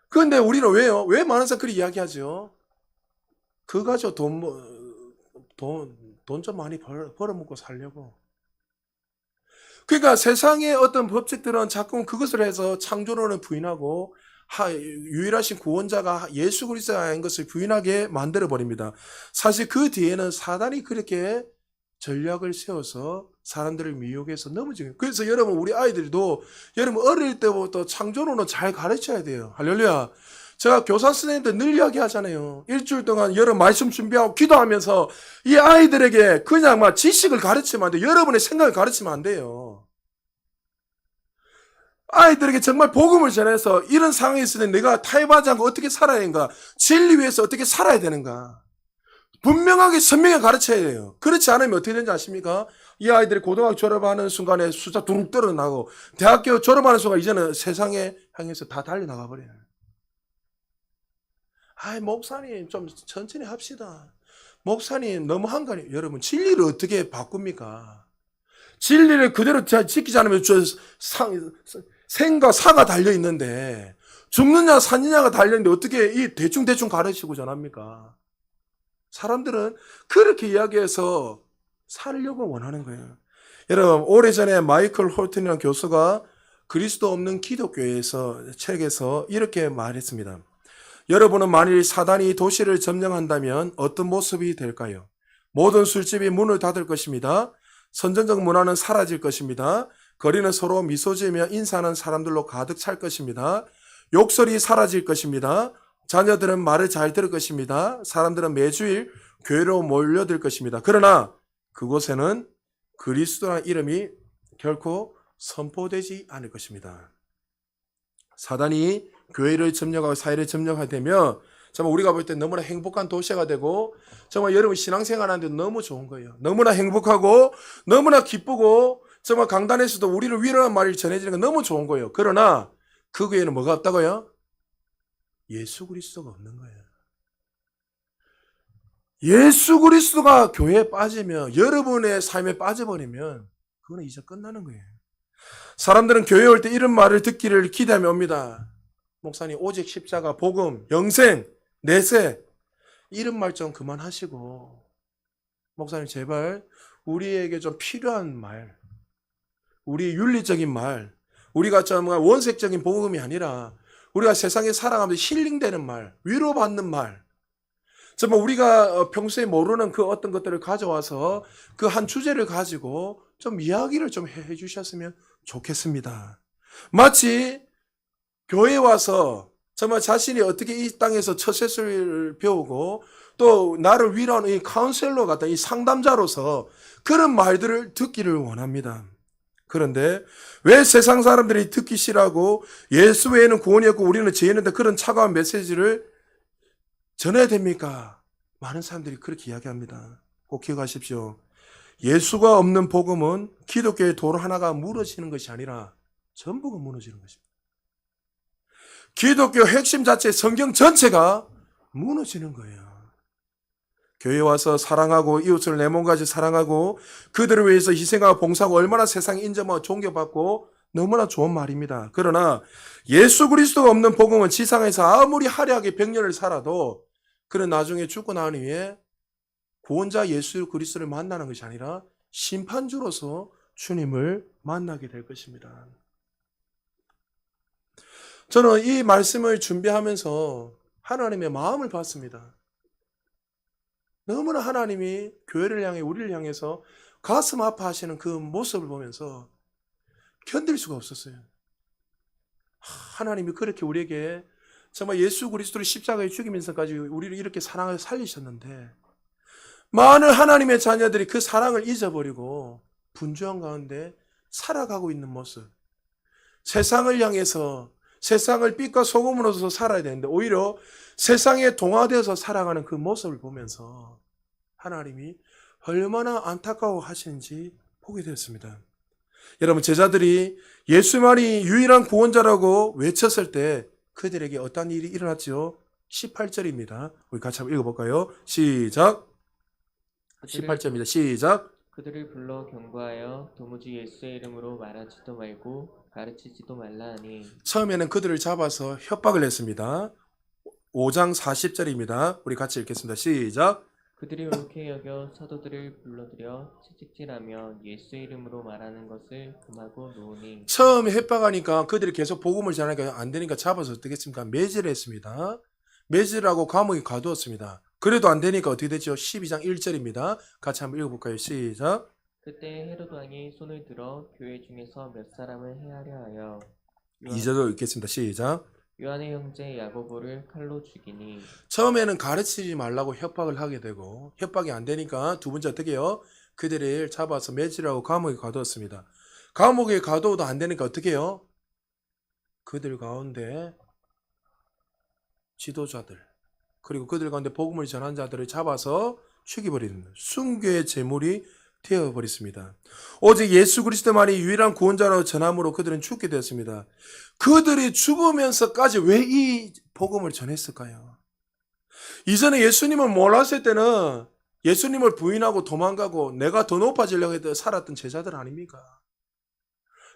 그런데 우리는 왜요? 왜 많은 사람들이 그렇게 이야기하죠? 그거 가지고 돈 좀 많이 벌어먹고 살려고. 그러니까 세상의 어떤 법칙들은 자꾸 그것을 해서 창조론을 부인하고 유일하신 구원자가 예수 그리스도인 것을 부인하게 만들어버립니다. 사실 그 뒤에는 사단이 그렇게 전략을 세워서 사람들을 미혹해서 넘어지는 거예요. 그래서 여러분 우리 아이들도 여러분 어릴 때부터 창조론을 잘 가르쳐야 돼요. 할렐루야. 제가 교사 선생님들 늘 이야기하잖아요. 일주일 동안 여러분 말씀 준비하고 기도하면서 이 아이들에게 그냥 막 지식을 가르치면 안 돼요. 여러분의 생각을 가르치면 안 돼요. 아이들에게 정말 복음을 전해서 이런 상황에 있을 때 내가 타협하지 않고 어떻게 살아야 하는가, 진리 위해서 어떻게 살아야 되는가, 분명하게 선명히 가르쳐야 돼요. 그렇지 않으면 어떻게 되는지 아십니까? 이 아이들이 고등학교 졸업하는 순간에 숫자 둥 떨어나고 대학교 졸업하는 순간 이제는 세상에 향해서 다 달려나가 버려요. 아이, 목사님 좀 천천히 합시다. 목사님 너무 한가해요. 여러분, 진리를 어떻게 바꿉니까? 진리를 그대로 지키지 않으면 생과 사가 달려있는데, 죽느냐 사느냐가 달려있는데 어떻게 이 대충대충 가르치고 전합니까? 사람들은 그렇게 이야기해서 살려고 원하는 거예요. 여러분, 오래전에 마이클 홀튼이라는 교수가 그리스도 없는 기독교에서 책에서 이렇게 말했습니다. 여러분은 만일 사단이 도시를 점령한다면 어떤 모습이 될까요? 모든 술집이 문을 닫을 것입니다. 선전적 문화는 사라질 것입니다. 거리는 서로 미소 지으며 인사하는 사람들로 가득 찰 것입니다. 욕설이 사라질 것입니다. 자녀들은 말을 잘 들을 것입니다. 사람들은 매주일 교회로 몰려들 것입니다. 그러나 그곳에는 그리스도라는 이름이 결코 선포되지 않을 것입니다. 사단이 교회를 점령하고 사회를 점령하게 되면 정말 우리가 볼 때 너무나 행복한 도시가 되고 정말 여러분 신앙생활 하는데 너무 좋은 거예요. 너무나 행복하고 너무나 기쁘고 정말 강단에서도 우리를 위로하는 말이 전해지는 건 너무 좋은 거예요. 그러나 그 교회는 뭐가 없다고요? 예수 그리스도가 없는 거예요. 예수 그리스도가 교회에 빠지면 여러분의 삶에 빠져버리면 그거는 이제 끝나는 거예요. 사람들은 교회에 올 때 이런 말을 듣기를 기대하며 옵니다. 목사님 오직 십자가 복음 영생 내세 이런 말 좀 그만하시고 목사님 제발 우리에게 좀 필요한 말 우리 윤리적인 말 우리가 정말 원색적인 복음이 아니라 우리가 세상에 살아가면서 힐링되는 말 위로받는 말 정말 우리가 평소에 모르는 그 어떤 것들을 가져와서 그 한 주제를 가지고 좀 이야기를 좀 해주셨으면 좋겠습니다. 마치 교회에 와서 정말 자신이 어떻게 이 땅에서 첫 세수를 배우고 또 나를 위로하는 이 카운셀러 같은 이 상담자로서 그런 말들을 듣기를 원합니다. 그런데 왜 세상 사람들이 듣기 싫어하고 예수 외에는 구원이 없고 우리는 죄인인데 그런 차가운 메시지를 전해야 됩니까? 많은 사람들이 그렇게 이야기합니다. 꼭 기억하십시오. 예수가 없는 복음은 기독교의 돌 하나가 무너지는 것이 아니라 전부가 무너지는 것입니다. 기독교 핵심 자체 성경 전체가 무너지는 거예요. 교회에 와서 사랑하고 이웃을 내 몸까지 사랑하고 그들을 위해서 희생하고 봉사하고 얼마나 세상에 인정하고 존경받고 너무나 좋은 말입니다. 그러나 예수 그리스도가 없는 복음은 지상에서 아무리 화려하게 100년을 살아도 그는 나중에 죽고 난 후에 구원자 예수 그리스도를 만나는 것이 아니라 심판주로서 주님을 만나게 될 것입니다. 저는 이 말씀을 준비하면서 하나님의 마음을 봤습니다. 너무나 하나님이 교회를 향해 우리를 향해서 가슴 아파하시는 그 모습을 보면서 견딜 수가 없었어요. 하나님이 그렇게 우리에게 정말 예수 그리스도를 십자가에 죽이면서까지 우리를 이렇게 사랑을 살리셨는데 많은 하나님의 자녀들이 그 사랑을 잊어버리고 분주한 가운데 살아가고 있는 모습 세상을 향해서 세상을 빛과 소금으로서 살아야 되는데 오히려 세상에 동화되어서 살아가는 그 모습을 보면서 하나님이 얼마나 안타까워 하시는지 보게 되었습니다. 여러분 제자들이 예수만이 유일한 구원자라고 외쳤을 때 그들에게 어떤 일이 일어났죠? 18절입니다. 우리 같이 한번 읽어볼까요? 시작. 18절입니다. 시작. 그들을 불러 경고하여 도무지 예수의 이름으로 말하지도 말고 가르치지도 말라 하니 처음에는 그들을 잡아서 협박을 했습니다. 5장 40절입니다. 우리 같이 읽겠습니다. 시작. 그들이 옳게 여겨 사도들을 불러들여 채찍질하며 예수의 이름으로 말하는 것을 금하고 놓으니 처음에 협박하니까 그들이 계속 복음을 전하니까 안 되니까 잡아서 어떻게 했습니까? 매질을 했습니다. 매질하고 감옥에 가두었습니다. 그래도 안 되니까 어떻게 되죠? 12장 1절입니다. 같이 한번 읽어볼까요? 시작. 그때 헤롯 왕이 손을 들어 교회 중에서 몇 사람을 해하려 하여 2절로 읽겠습니다. 시작. 요한의 형제 야고보를 칼로 죽이니 처음에는 가르치지 말라고 협박을 하게 되고 협박이 안 되니까 두 번째 어떻게 해요? 그들을 잡아서 매질하고 감옥에 가두었습니다. 감옥에 가두어도 안 되니까 어떻게 해요? 그들 가운데 지도자들 그리고 그들 가운데 복음을 전한 자들을 잡아서 죽여버리는 순교의 제물이 되어버렸습니다. 오직 예수 그리스도만이 유일한 구원자로 전함으로 그들은 죽게 되었습니다. 그들이 죽으면서까지 왜 이 복음을 전했을까요? 이전에 예수님을 몰랐을 때는 예수님을 부인하고 도망가고 내가 더 높아지려고 해서 살았던 제자들 아닙니까?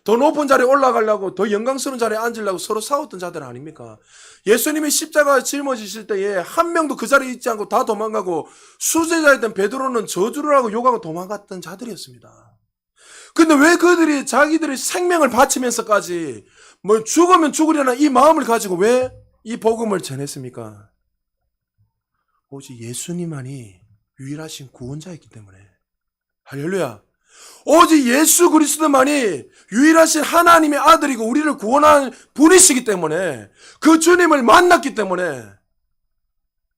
더 높은 자리에 올라가려고 더 영광스러운 자리에 앉으려고 서로 싸웠던 자들 아닙니까? 예수님이 십자가에 짊어지실 때에 한 명도 그 자리에 있지 않고 다 도망가고 수제자였던 베드로는 저주를 하고 욕하고 도망갔던 자들이었습니다. 근데 왜 그들이 자기들의 생명을 바치면서까지 뭐 죽으면 죽으려나 이 마음을 가지고 왜 이 복음을 전했습니까? 오직 예수님만이 유일하신 구원자였기 때문에. 할렐루야. 오직 예수 그리스도만이 유일하신 하나님의 아들이고 우리를 구원한 분이시기 때문에 그 주님을 만났기 때문에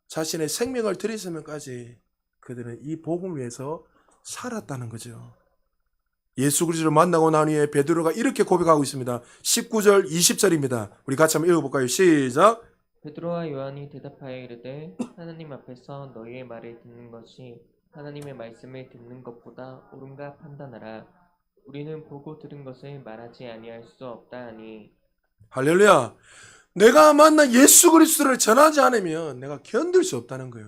자신의 생명을 드리시면까지 그들은 이 복음을 위해서 살았다는 거죠. 예수 그리스도를 만나고 난 후에 베드로가 이렇게 고백하고 있습니다. 19절 20절입니다. 우리 같이 한번 읽어볼까요? 시작. 베드로와 요한이 대답하여 이르되 하나님 앞에서 너희의 말을 듣는 것이 하나님의 말씀을 듣는 것보다 옳은가 판단하라. 우리는 보고 들은 것을 말하지 아니할 수 없다 하니. 할렐루야. 내가 만난 예수 그리스도를 전하지 않으면 내가 견딜 수 없다는 거예요.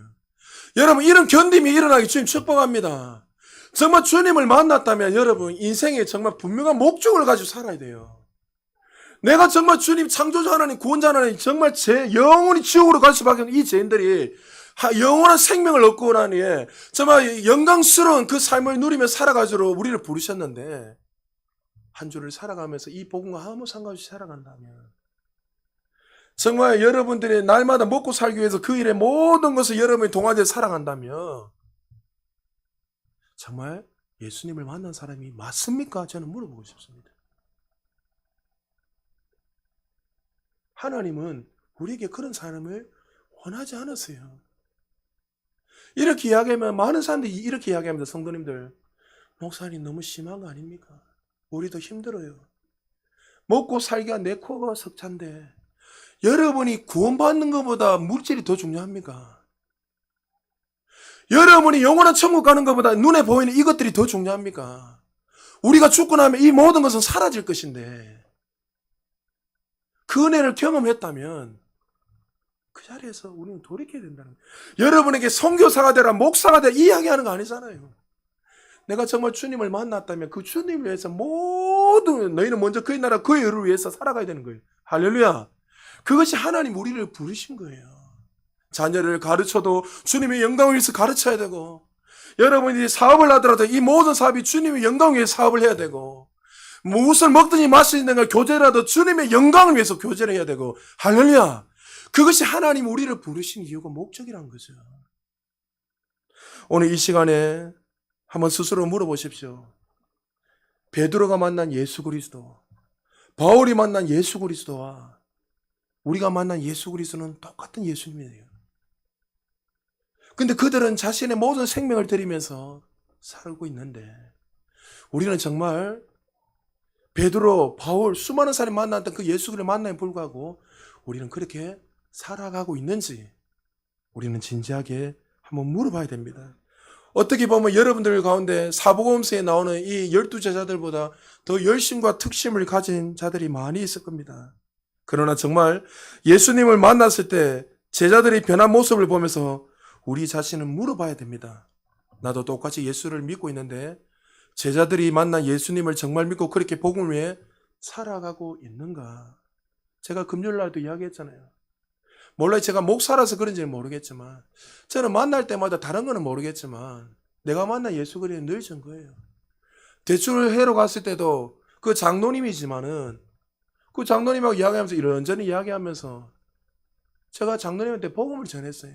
여러분, 이런 견딤이 일어나기 주님 축복합니다. 정말 주님을 만났다면 여러분 인생에 정말 분명한 목적을 가지고 살아야 돼요. 내가 정말 주님 창조자 하나님 구원자 하나님 정말 제 영원히 지옥으로 갈 수밖에 없는 이 죄인들이 영원한 생명을 얻고 나니 정말 영광스러운 그 삶을 누리며 살아가도록 우리를 부르셨는데 한 주를 살아가면서 이 복음과 아무 상관없이 살아간다면 정말 여러분들이 날마다 먹고 살기 위해서 그 일의 모든 것을 여러분이 동화되어 살아간다면 정말 예수님을 만난 사람이 맞습니까? 저는 물어보고 싶습니다. 하나님은 우리에게 그런 사람을 원하지 않으세요. 이렇게 이야기하면 많은 사람들이 이렇게 이야기합니다. 성도님들, 목사님 너무 심한 거 아닙니까? 우리도 힘들어요. 먹고 살기가 내 코가 석찬데 여러분이 구원받는 것보다 물질이 더 중요합니까? 여러분이 영원한 천국 가는 것보다 눈에 보이는 이것들이 더 중요합니까? 우리가 죽고 나면 이 모든 것은 사라질 것인데 그 은혜를 경험했다면 그 자리에서 우리는 돌이켜야 된다는 거예요. 여러분에게 선교사가 되라 목사가 되라 이야기하는 거 아니잖아요. 내가 정말 주님을 만났다면 그 주님을 위해서 모든 너희는 먼저 그의 나라 그의 의를 위해서 살아가야 되는 거예요. 할렐루야. 그것이 하나님 우리를 부르신 거예요. 자녀를 가르쳐도 주님의 영광을 위해서 가르쳐야 되고 여러분이 사업을 하더라도 이 모든 사업이 주님의 영광을 위해서 사업을 해야 되고 무엇을 먹든지 마시는 걸 교제라도 주님의 영광을 위해서 교제를 해야 되고 할렐루야. 그것이 하나님 우리를 부르신 이유가 목적이란 거죠. 오늘 이 시간에 한번 스스로 물어보십시오. 베드로가 만난 예수 그리스도, 바울이 만난 예수 그리스도와 우리가 만난 예수 그리스도는 똑같은 예수님이에요. 근데 그들은 자신의 모든 생명을 드리면서 살고 있는데 우리는 정말 베드로, 바울, 수많은 사람이 만났던 그 예수 그리스도를 만남에 불구하고 우리는 그렇게 살아가고 있는지 우리는 진지하게 한번 물어봐야 됩니다. 어떻게 보면 여러분들 가운데 사복음서에 나오는 이 12제자들보다 더 열심과 특심을 가진 자들이 많이 있을 겁니다. 그러나 정말 예수님을 만났을 때 제자들이 변한 모습을 보면서 우리 자신은 물어봐야 됩니다. 나도 똑같이 예수를 믿고 있는데 제자들이 만난 예수님을 정말 믿고 그렇게 복음을 위해 살아가고 있는가? 제가 금요일날도 이야기했잖아요. 몰라 제가 목사라서 그런지는 모르겠지만 저는 만날 때마다 다른 거는 모르겠지만 내가 만난 예수 그리스도는 늘 증거예요. 대출을 해러 갔을 때도 그 장로님이지만은 그 장로님하고 이야기하면서 이런저런 이야기하면서 제가 장로님한테 복음을 전했어요.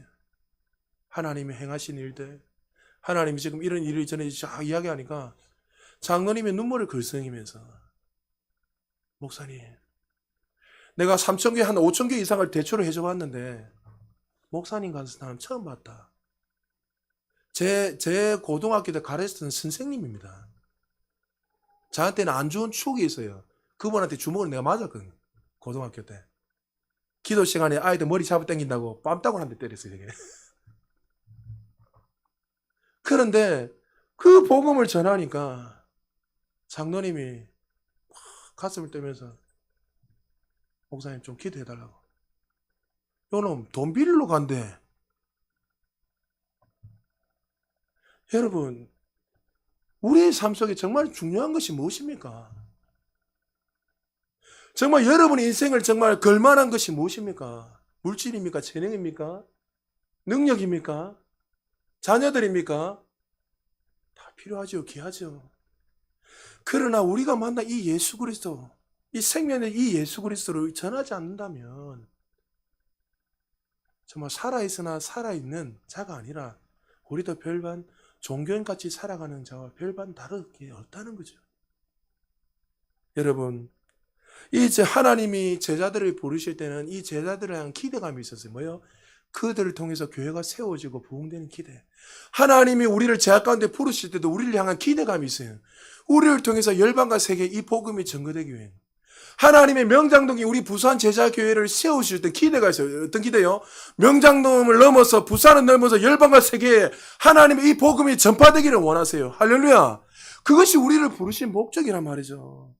하나님이 행하신 일들, 하나님이 지금 이런 일을 전해주시고 이야기하니까 장로님의 눈물을 글썽이면서 목사님 내가 3,000개 한 5,000개 이상을 대출을 해줘봤는데 목사님 같은 사람 처음 봤다. 제 고등학교 때 가르쳤던 선생님입니다. 저한테는 안 좋은 추억이 있어요. 그분한테 주먹을 내가 맞았거든요. 고등학교 때. 기도 시간에 아이들 머리 잡아 당긴다고 뺨따구를 한 대 때렸어요. 되게. 그런데 그 복음을 전하니까 장로님이 가슴을 떼면서 목사님 좀 기도해달라고. 요놈 돈 빌리러 간대. 여러분, 우리의 삶 속에 정말 중요한 것이 무엇입니까? 정말 여러분의 인생을 정말 걸만한 것이 무엇입니까? 물질입니까? 재능입니까? 능력입니까? 자녀들입니까? 다 필요하죠. 귀하죠. 그러나 우리가 만난 이 예수 그리스도, 이 생명의 이 예수 그리스도를 전하지 않는다면 정말 살아있으나 살아있는 자가 아니라 우리도 별반 종교인같이 살아가는 자와 별반 다를 게 없다는 거죠. 여러분, 이제 하나님이 제자들을 부르실 때는 이 제자들에 대한 기대감이 있었어요. 뭐요? 그들을 통해서 교회가 세워지고 부흥되는 기대. 하나님이 우리를 제약 가운데 부르실 때도 우리를 향한 기대감이 있어요. 우리를 통해서 열방과 세계에 이 복음이 전거되기 위해. 하나님의 명장동이 우리 부산 제자교회를 세우실 때 기대가 있어요. 어떤 기대요? 명장동을 넘어서 부산을 넘어서 열방과 세계에 하나님의 이 복음이 전파되기를 원하세요. 할렐루야. 그것이 우리를 부르신 목적이란 말이죠.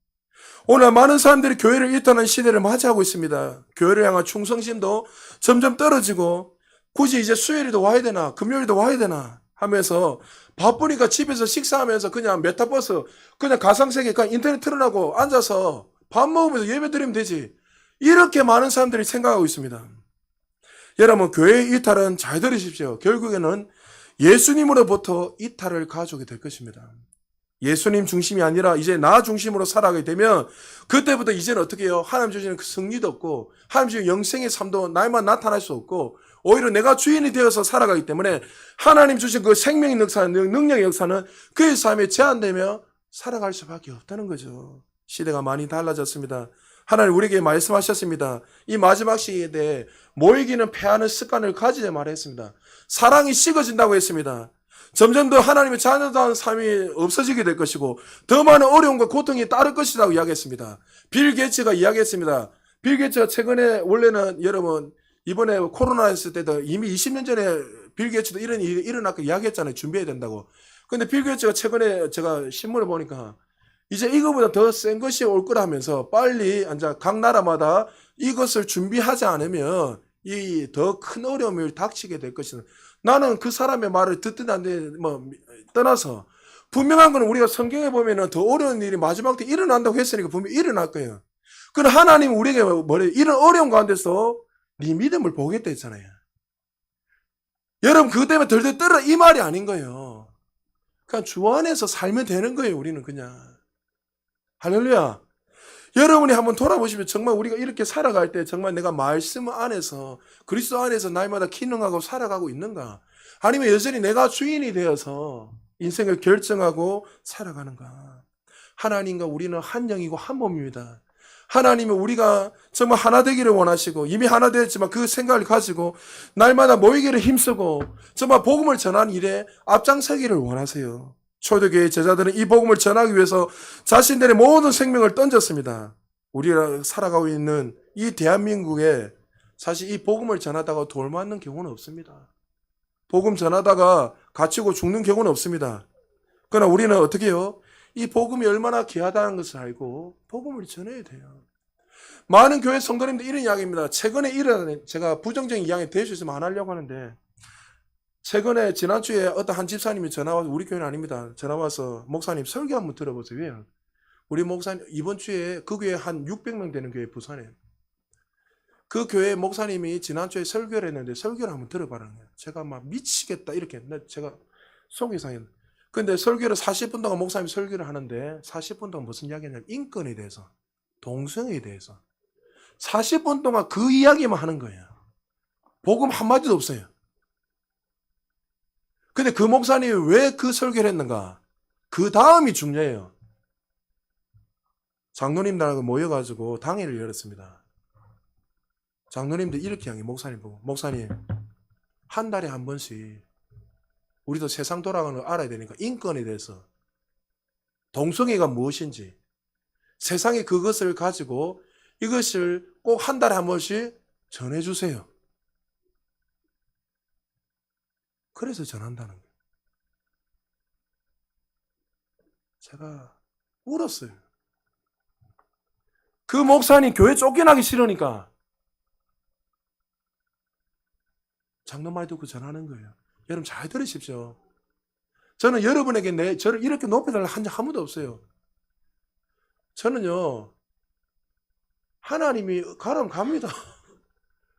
오늘 많은 사람들이 교회를 일터하는 시대를 맞이하고 있습니다. 교회를 향한 충성심도 점점 떨어지고 굳이 이제 수요일에도 와야 되나 금요일도 와야 되나 하면서 바쁘니까 집에서 식사하면서 그냥 메타버스 그냥 가상세계 그냥 인터넷 틀어놓고 앉아서 밥 먹으면서 예배 드리면 되지. 이렇게 많은 사람들이 생각하고 있습니다. 여러분, 교회의 이탈은 잘 들으십시오. 결국에는 예수님으로부터 이탈을 가져오게 될 것입니다. 예수님 중심이 아니라 이제 나 중심으로 살아가게 되면 그때부터 이제는 어떻게 해요? 하나님 주시는 그 승리도 없고 하나님 주시는 영생의 삶도 나에만 나타날 수 없고 오히려 내가 주인이 되어서 살아가기 때문에 하나님 주신 그 생명의 역사는 능력의 역사는 그의 삶에 제한되며 살아갈 수밖에 없다는 거죠. 시대가 많이 달라졌습니다. 하나님 우리에게 말씀하셨습니다. 이 마지막 시기에 대해 모이기는 패하는 습관을 가지자 말했습니다. 사랑이 식어진다고 했습니다. 점점 더 하나님의 자녀다운 삶이 없어지게 될 것이고 더 많은 어려움과 고통이 따를 것이라고 이야기했습니다. 빌 게이츠가 이야기했습니다. 빌 게이츠가 최근에 원래는 여러분 이번에 코로나 했을 때도 이미 20년 전에 빌 게이츠도 이런 일이 일어났고 이야기했잖아요. 준비해야 된다고. 근데 빌 게이츠가 최근에 제가 신문을 보니까 이제 이거보다 더 센 것이 올 거라면서 빨리 이제 각 나라마다 이것을 준비하지 않으면 이 더 큰 어려움을 닥치게 될 것이다. 나는 그 사람의 말을 듣든 안 듣든 뭐 떠나서 분명한 건 우리가 성경에 보면은 더 어려운 일이 마지막 때 일어난다고 했으니까 분명히 일어날 거예요. 그럼 하나님 우리에게 뭐래요? 이런 어려운 가운데서 네 믿음을 보겠다 했잖아요. 여러분 그것 때문에 덜덜 떨어 이 말이 아닌 거예요. 그냥 주 안에서 살면 되는 거예요. 우리는 그냥. 할렐루야. 여러분이 한번 돌아보시면 정말 우리가 이렇게 살아갈 때 정말 내가 말씀 안에서 그리스도 안에서 날마다 기능하고 살아가고 있는가? 아니면 여전히 내가 주인이 되어서 인생을 결정하고 살아가는가? 하나님과 우리는 한 영이고 한 몸입니다. 하나님은 우리가 정말 하나 되기를 원하시고 이미 하나 되었지만 그 생각을 가지고 날마다 모이기를 힘쓰고 정말 복음을 전하는 일에 앞장서기를 원하세요. 초대교회 제자들은 이 복음을 전하기 위해서 자신들의 모든 생명을 던졌습니다. 우리가 살아가고 있는 이 대한민국에 사실 이 복음을 전하다가 돌 맞는 경우는 없습니다. 복음 전하다가 갇히고 죽는 경우는 없습니다. 그러나 우리는 어떻게 해요? 이 복음이 얼마나 귀하다는 것을 알고 복음을 전해야 돼요. 많은 교회 성도님들 이런 이야기입니다. 최근에 일어난 제가 부정적인 이야기 될 수 있으면 안 하려고 하는데 최근에 지난주에 어떤 한 집사님이 전화와서 우리 교회는 아닙니다. 전화와서 목사님 설교 한번 들어보세요. 왜요? 우리 목사님 이번 주에 그 교회 한 600명 되는 교회 부산에 그 교회 목사님이 지난주에 설교를 했는데 설교를 한번 들어봐라는 거예요. 제가 막 미치겠다 이렇게 했는데 제가 속이 상했는데 근데 설교를 40분 동안 목사님이 설교를 하는데 40분 동안 무슨 이야기냐면 인권에 대해서 동성애에 대해서 40분 동안 그 이야기만 하는 거예요. 복음 한마디도 없어요. 근데 그 목사님이 왜 그 설교를 했는가? 그 다음이 중요해요. 장로님들하고 모여가지고 당회를 열었습니다. 장로님들 이렇게 향해 목사님 보고 목사님 한 달에 한 번씩 우리도 세상 돌아가는 걸 알아야 되니까 인권에 대해서 동성애가 무엇인지 세상에 그것을 가지고 이것을 꼭 한 달에 한 번씩 전해주세요. 그래서 전한다는 거예요. 제가 울었어요. 그 목사님 교회 쫓겨나기 싫으니까 장로 말 듣고 전하는 거예요. 여러분 잘 들으십시오. 저는 여러분에게 저를 이렇게 높여달라 한 적 한 번도 없어요. 저는요, 하나님이 가라면 갑니다.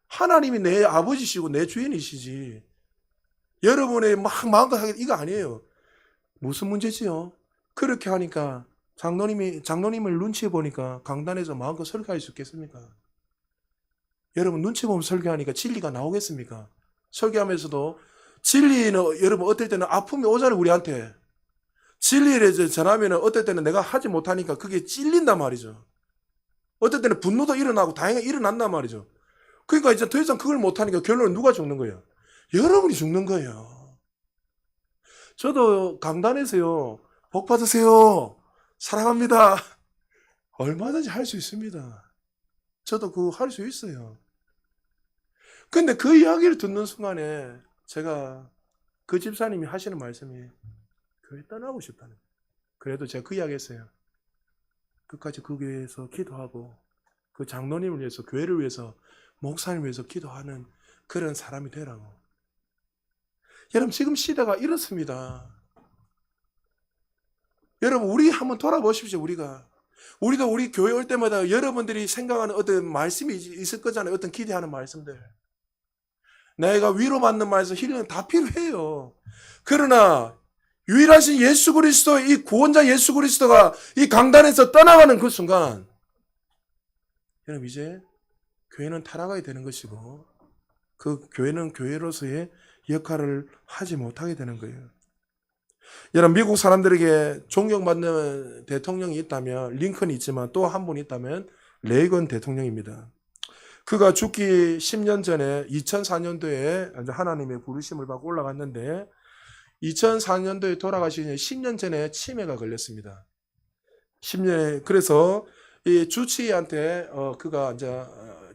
하나님이 내 아버지시고 내 주인이시지. 여러분의 막 마음껏 하겠다 이거 아니에요. 무슨 문제지요? 그렇게 하니까 장로님을 눈치 보니까 강단에서 마음껏 설교할 수 있겠습니까? 여러분 눈치 보면 설교하니까 진리가 나오겠습니까? 설교하면서도 진리는 여러분 어떨 때는 아픔이 오잖아요 우리한테. 진리를 전하면 어떨 때는 내가 하지 못하니까 그게 찔린단 말이죠. 어떨 때는 분노도 일어나고 다행히 일어난단 말이죠. 그러니까 이제 더 이상 그걸 못하니까 결론은 누가 죽는 거예요? 여러분이 죽는 거예요. 저도 강단에서요, 복 받으세요. 사랑합니다. 얼마든지 할 수 있습니다. 저도 그거 할 수 있어요. 근데 그 이야기를 듣는 순간에 제가 그 집사님이 하시는 말씀이 교회 떠나고 싶다는 거예요. 그래도 제가 그 이야기 했어요. 끝까지 그 교회에서 기도하고 그 장로님을 위해서 교회를 위해서 목사님을 위해서 기도하는 그런 사람이 되라고. 여러분 지금 시대가 이렇습니다. 여러분 우리 한번 돌아보십시오. 우리도 우리 교회 올 때마다 여러분들이 생각하는 어떤 말씀이 있을 거잖아요. 어떤 기대하는 말씀들. 내가 위로받는 말씀, 힐링은 다 필요해요. 그러나 유일하신 예수 그리스도, 이 구원자 예수 그리스도가 이 강단에서 떠나가는 그 순간 여러분 이제 교회는 타락하게 되는 것이고 그 교회는 교회로서의 역할을 하지 못하게 되는 거예요. 여러분 미국 사람들에게 존경받는 대통령이 있다면 링컨이 있지만 또 한 분 있다면 레이건 대통령입니다. 그가 죽기 10년 전에 2004년도에 하나님의 부르심을 받고 올라갔는데 2004년도에 돌아가시기 10년 전에 치매가 걸렸습니다. 10년에 그래서 이 주치의한테 그가 이제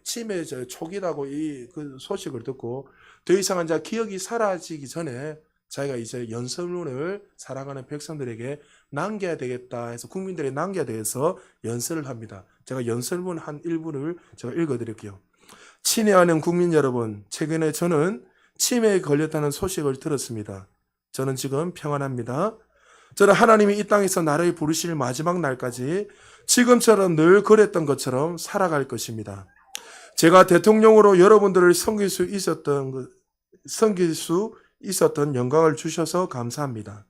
치매 초기라고 이 그 소식을 듣고 더 이상 이제 기억이 사라지기 전에 자기가 이제 연설문을 사랑하는 백성들에게 남겨야 되겠다 해서 국민들에게 남겨야 돼서 연설을 합니다. 제가 연설문 한 일부를 제가 읽어드릴게요. 친애하는 국민 여러분, 최근에 저는 치매에 걸렸다는 소식을 들었습니다. 저는 지금 평안합니다. 저는 하나님이 이 땅에서 나를 부르실 마지막 날까지 지금처럼 늘 그랬던 것처럼 살아갈 것입니다. 제가 대통령으로 여러분들을 섬길 수 있었던 영광을 주셔서 감사합니다.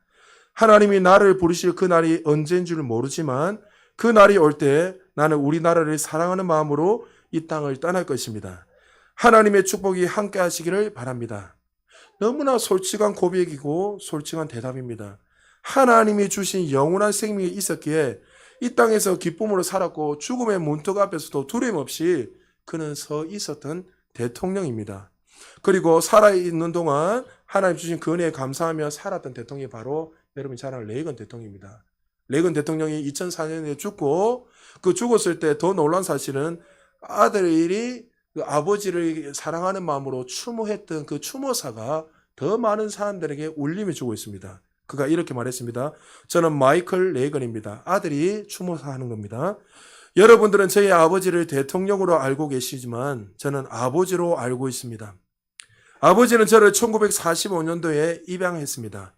하나님이 나를 부르실 그 날이 언제인 줄 모르지만 그 날이 올 때 나는 우리나라를 사랑하는 마음으로 이 땅을 떠날 것입니다. 하나님의 축복이 함께 하시기를 바랍니다. 너무나 솔직한 고백이고 솔직한 대답입니다. 하나님이 주신 영원한 생명이 있었기에 이 땅에서 기쁨으로 살았고 죽음의 문턱 앞에서도 두려움 없이 그는 서 있었던 대통령입니다. 그리고 살아있는 동안 하나님 주신 그 은혜에 감사하며 살았던 대통령이 바로 여러분이 잘 아는 레이건 대통령입니다. 레이건 대통령이 2004년에 죽고 그 죽었을 때 더 놀란 사실은 아들이 그 아버지를 사랑하는 마음으로 추모했던 그 추모사가 더 많은 사람들에게 울림을 주고 있습니다. 그가 이렇게 말했습니다. 저는 마이클 레이건입니다. 아들이 추모사하는 겁니다. 여러분들은 저희 아버지를 대통령으로 알고 계시지만 저는 아버지로 알고 있습니다. 아버지는 저를 1945년도에 입양했습니다.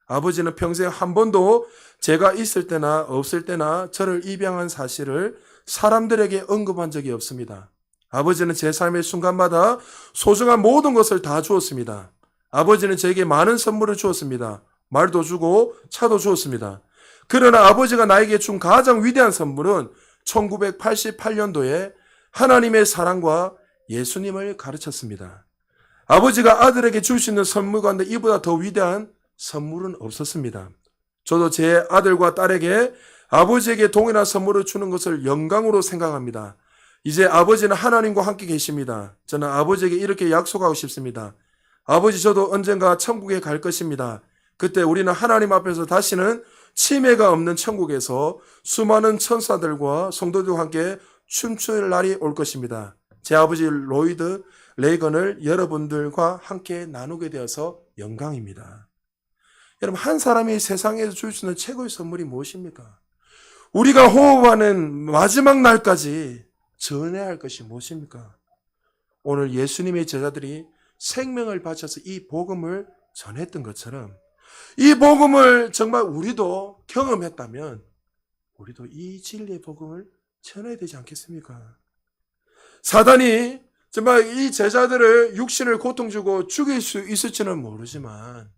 아버지는 평생 한 번도 제가 있을 때나 없을 때나 저를 입양한 사실을 사람들에게 언급한 적이 없습니다. 아버지는 제 삶의 순간마다 소중한 모든 것을 다 주었습니다. 아버지는 저에게 많은 선물을 주었습니다. 말도 주고 차도 주었습니다. 그러나 아버지가 나에게 준 가장 위대한 선물은 1988년도에 하나님의 사랑과 예수님을 가르쳤습니다. 아버지가 아들에게 줄 수 있는 선물 가운데 이보다 더 위대한 선물은 없었습니다. 저도 제 아들과 딸에게 아버지에게 동일한 선물을 주는 것을 영광으로 생각합니다. 이제 아버지는 하나님과 함께 계십니다. 저는 아버지에게 이렇게 약속하고 싶습니다. 아버지, 저도 언젠가 천국에 갈 것입니다. 그때 우리는 하나님 앞에서 다시는 치매가 없는 천국에서 수많은 천사들과 성도들과 함께 춤출 날이 올 것입니다. 제 아버지 로이드 레이건을 여러분들과 함께 나누게 되어서 영광입니다. 여러분, 한 사람이 세상에서 줄 수 있는 최고의 선물이 무엇입니까? 우리가 호흡하는 마지막 날까지 전해야 할 것이 무엇입니까? 오늘 예수님의 제자들이 생명을 바쳐서 이 복음을 전했던 것처럼 이 복음을 정말 우리도 경험했다면 우리도 이 진리의 복음을 전해야 되지 않겠습니까? 사단이 정말 이 제자들을 육신을 고통주고 죽일 수 있을지는 모르지만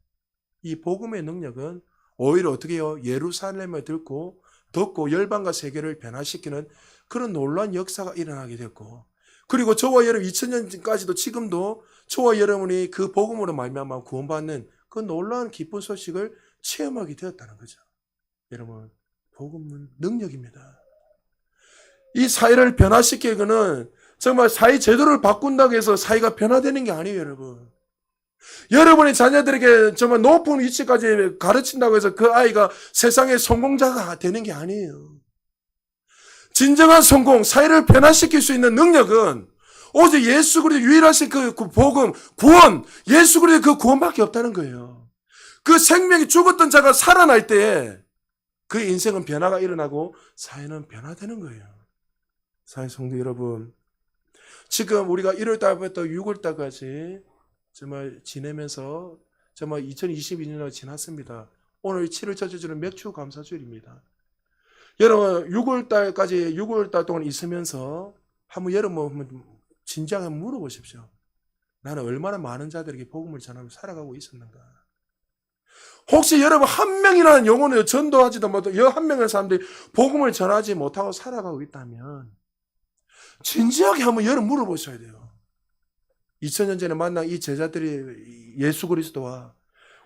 이 복음의 능력은 오히려 어떻게 해요? 예루살렘을 덮고 열방과 세계를 변화시키는 그런 놀라운 역사가 일어나게 됐고, 그리고 저와 여러분 2000년까지도 지금도 저와 여러분이 그 복음으로 말미암아 구원받는 그 놀라운 기쁜 소식을 체험하게 되었다는 거죠. 여러분, 복음은 능력입니다. 이 사회를 변화시키기는 정말 사회 제도를 바꾼다고 해서 사회가 변화되는 게 아니에요, 여러분. 여러분의 자녀들에게 정말 높은 위치까지 가르친다고 해서 그 아이가 세상의 성공자가 되는 게 아니에요. 진정한 성공, 사회를 변화시킬 수 있는 능력은 오직 예수 그리스도 유일하신 그 복음, 구원, 예수 그리스도 그 구원밖에 없다는 거예요. 그 생명이 죽었던 자가 살아날 때에 그 인생은 변화가 일어나고 사회는 변화되는 거예요. 사회 성도 여러분, 지금 우리가 1월 달부터 6월 달까지 정말 지내면서 정말 2022년이 지났습니다. 오늘 7월 첫째 주는 맥주 감사주일입니다. 여러분 6월 달 동안 있으면서 한번 여러분 진지하게 한번 물어보십시오. 나는 얼마나 많은 자들에게 복음을 전하며 살아가고 있었는가? 혹시 여러분 한 명이라는 영혼을 전도하지도 못하고 한 명의 사람들이 복음을 전하지 못하고 살아가고 있다면 진지하게 한번 여러분 물어보셔야 돼요. 2000년 전에 만난 이 제자들이 예수 그리스도와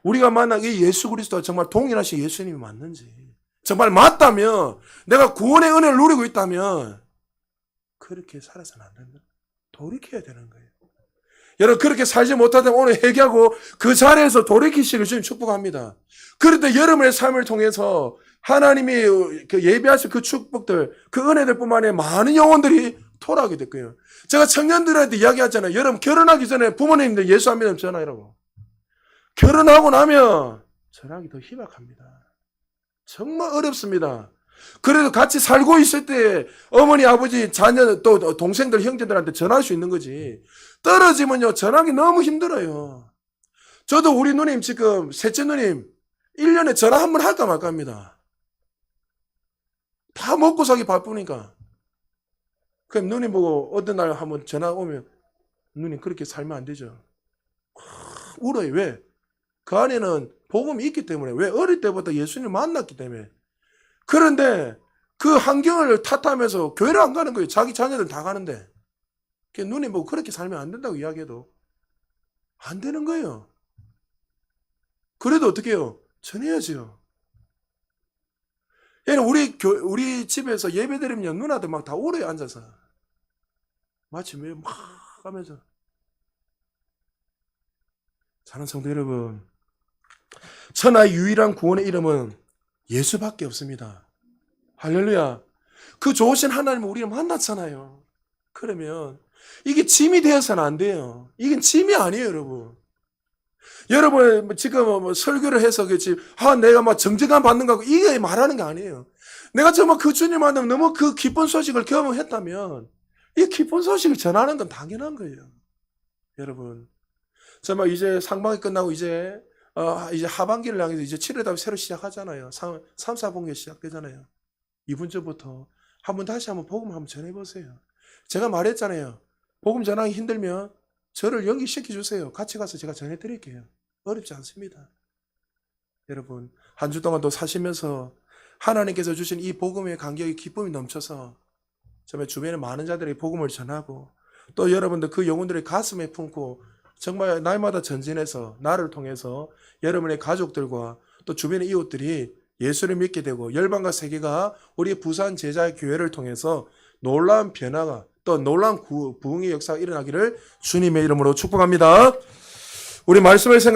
우리가 만난 이 예수 그리스도와 정말 동일하신 예수님이 맞는지, 정말 맞다면, 내가 구원의 은혜를 누리고 있다면 그렇게 살아서는 안 된다. 돌이켜야 되는 거예요. 여러분, 그렇게 살지 못하다면 오늘 회개하고 그 자리에서 돌이키시길 주님 축복합니다. 그런데 여러분의 삶을 통해서 하나님이 그 예비하신 그 축복들, 그 은혜들 뿐만 아니라 많은 영혼들이 돌아오게 될 거예요. 제가 청년들한테 이야기하잖아요. 여러분, 결혼하기 전에 부모님들 예수 안 믿으면 전화해라고. 결혼하고 나면 전화하기 더 희박합니다. 정말 어렵습니다. 그래도 같이 살고 있을 때 어머니, 아버지, 자녀, 또 동생들, 형제들한테 전화할 수 있는 거지. 떨어지면요, 전화하기 너무 힘들어요. 저도 우리 누님 지금, 셋째 누님, 1년에 전화 한 번 할까 말까 합니다. 다 먹고 사기 바쁘니까. 그럼 누님 보고 어떤 날 한번 전화 오면, 누님 그렇게 살면 안 되죠. 울어요. 왜? 그 안에는 복음이 있기 때문에. 왜? 어릴 때부터 예수님을 만났기 때문에. 그런데 그 환경을 탓하면서 교회를 안 가는 거예요. 자기 자녀들 다 가는데. 누님 보고 그렇게 살면 안 된다고 이야기해도 안 되는 거예요. 그래도 어떻게 해요? 전해야죠. 우리 집에서 예배 드리면 누나들 막 다 오래 앉아서 마치 왜 막 하면서. 사랑하는 성도 여러분, 천하의 유일한 구원의 이름은 예수밖에 없습니다. 할렐루야. 그 좋으신 하나님을 우리는 만났잖아요. 그러면 이게 짐이 되어서는 안 돼요. 이건 짐이 아니에요, 여러분. 여러분 지금 설교를 해서 그렇지, 내가 막 정죄감 받는 거고 이게 말하는 게 아니에요. 내가 정말 그 주님 만나면 너무 그 기쁜 소식을 경험했다면 이 기쁜 소식을 전하는 건 당연한 거예요. 여러분, 정말 이제 상반기 끝나고 이제 하반기를 향해서 이제 7월 달에 새로 시작하잖아요. 3, 4분기 시작되잖아요. 이번 주부터 다시 한번 복음 한번 전해보세요. 제가 말했잖아요. 복음 전하기 힘들면 저를 연기시켜 주세요. 같이 가서 제가 전해드릴게요. 어렵지 않습니다. 여러분, 한 주 동안 또 사시면서 하나님께서 주신 이 복음의 간격이 기쁨이 넘쳐서 정말 주변에 많은 자들이 복음을 전하고 또 여러분들 그 영혼들의 가슴에 품고 정말 날마다 전진해서 나를 통해서 여러분의 가족들과 또 주변의 이웃들이 예수를 믿게 되고 열방과 세계가 우리 부산 제자의 교회를 통해서 놀라운 변화가 또 놀라운 부흥의 역사가 일어나기를 주님의 이름으로 축복합니다. 우리 말씀을 생각